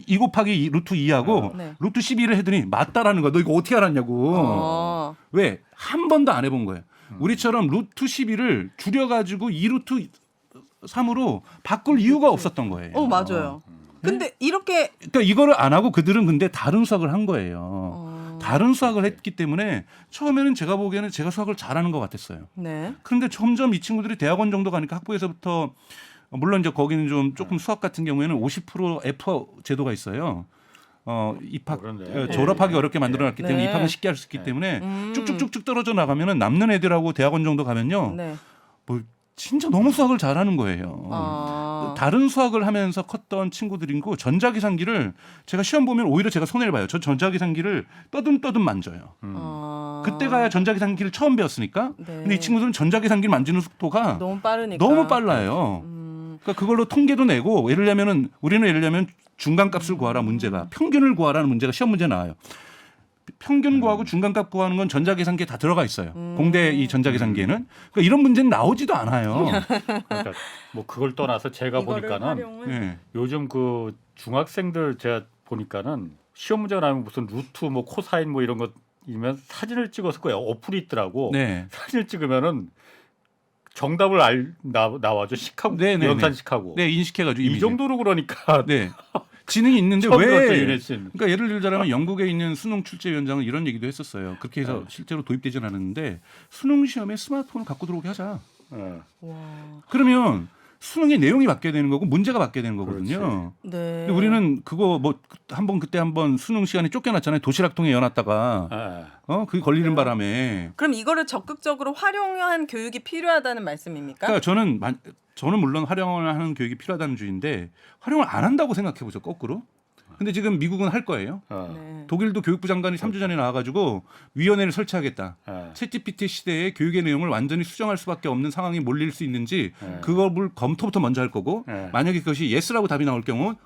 2 곱하기 2, 루트 2하고 네. 루트 12를 했더니 맞다라는 거야. 너 이거 어떻게 알았냐고. 왜? 한 번도 안 해본 거예요. 우리처럼 루트 12를 줄여가지고 2루트 3으로 바꿀 이유가 없었던 거예요. 맞아요. 근데 이렇게 그러니까 이거를 안 하고 그들은 근데 다른 수학을 한 거예요. 다른 수학을 했기 때문에 처음에는 제가 보기에는 제가 수학을 잘하는 것 같았어요. 네. 그런데 점점 이 친구들이 대학원 정도 가니까 학부에서부터 물론 이제 거기는 좀 조금 수학 같은 경우에는 50% F 제도가 있어요. 입학 그런데. 졸업하기 어렵게 만들어놨기 네. 때문에 입학은 쉽게 할 수 있기 때문에 쭉쭉쭉쭉 떨어져 나가면은 남는 애들하고 대학원 정도 가면요, 네. 뭐 진짜 너무 수학을 잘하는 거예요. 다른 수학을 하면서 컸던 친구들이고 전자계산기를 제가 시험 보면 오히려 제가 손해를 봐요. 저 전자계산기를 떠듬떠듬 만져요. 그때가야 전자계산기를 처음 배웠으니까. 네. 근데 이 친구들은 전자계산기를 만지는 속도가 너무 빠르니까. 너무 빨라요. 그러니까 그걸로 통계도 내고 우리는 예를 들면 중간값을 구하라 문제가 평균을 구하라는 문제가 시험 문제 나와요. 평균 구하고 중간값 구하는 건 전자계산기에 다 들어가 있어요. 공대 이 전자계산기에는. 그러니까 이런 문제는 나오지도 않아요. 그러니까 뭐 그걸 떠나서 제가 이거를 보니까는 활용을 네. 요즘 그 중학생들 제가 보니까는 시험 문제가 나오면 무슨 루트 뭐 코사인 뭐 이런 것이면 사진을 찍어서 그 어플이 있더라고. 네. 사진을 찍으면은 정답을 나와줘. 식하고 네, 네, 연산식하고. 네, 인식해가지고 이 이미지. 정도로 그러니까 네. 지능이 있는데 처음 들었죠, 왜? 윤혜 씨는. 그러니까 예를 들자면 영국에 있는 수능 출제위원장은 이런 얘기도 했었어요. 그렇게 해서 네. 실제로 도입되지는 않았는데 수능 시험에 스마트폰을 갖고 들어오게 하자. 예. 와. 그러면 수능의 내용이 바뀌어야 되는 거고 문제가 바뀌어야 되는 거거든요. 네. 근데 우리는 그거 뭐 그때 한번 수능 시간에 쫓겨났잖아요. 도시락통에 넣어놨다가 예. 그게 걸리는 바람에. 그럼 이거를 적극적으로 활용한 교육이 필요하다는 말씀입니까? 그러니까 저는 물론 활용을 하는 교육이 필요하다는 주의인데 활용을 안 한다고 생각해 보죠. 거꾸로. 근데 지금 미국은 할 거예요. 네. 독일도 교육부 장관이 3주 전에 나와가지고 위원회를 설치하겠다. 예. 챗GPT 시대에 교육의 내용을 완전히 수정할 수밖에 없는 상황이 몰릴 수 있는지 네. 그걸 검토부터 먼저 할 거고 네. 만약에 그것이 예스라고 답이 나올 경우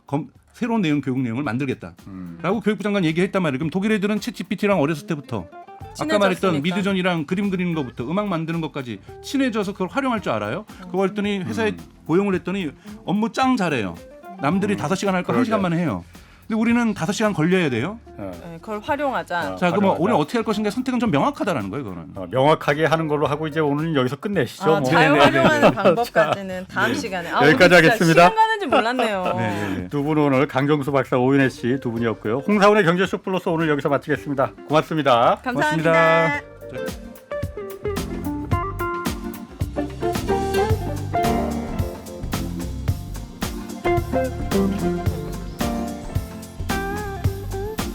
새로운 내용 교육 내용을 만들겠다라고 교육부 장관이 얘기했단 말이에요. 그럼 독일 애들은 챗GPT랑 어렸을 때부터 아까 말했던 친해졌으니까. 미드전이랑 그림 그리는 것부터 음악 만드는 것까지 친해져서 그걸 활용할 줄 알아요. 그거 했더니 회사에 고용을 했더니 업무 짱 잘해요. 남들이 5시간 할 거 그러게. 1시간 만에 해요. 근데 우리는 5시간 걸려야 돼요. 예. 네, 그걸 활용하자. 자, 그럼 활용하자. 우리는 어떻게 할 것인가 선택은 좀 명확하다라는 거예요, 그거는. 명확하게 하는 걸로 하고 이제 오늘은 여기서 끝내시죠. 뭐. 잘 활용하는 방법까지는 다음 시간에. 여기까지 오늘 진짜 하겠습니다. 시간 가는지 몰랐네요. 네. 두 분 오늘 강정수 박사, 오윤혜 씨 두 분이었고요. 홍사원의 경제쇼 플러스 오늘 여기서 마치겠습니다. 고맙습니다. 감사합니다. 고맙습니다.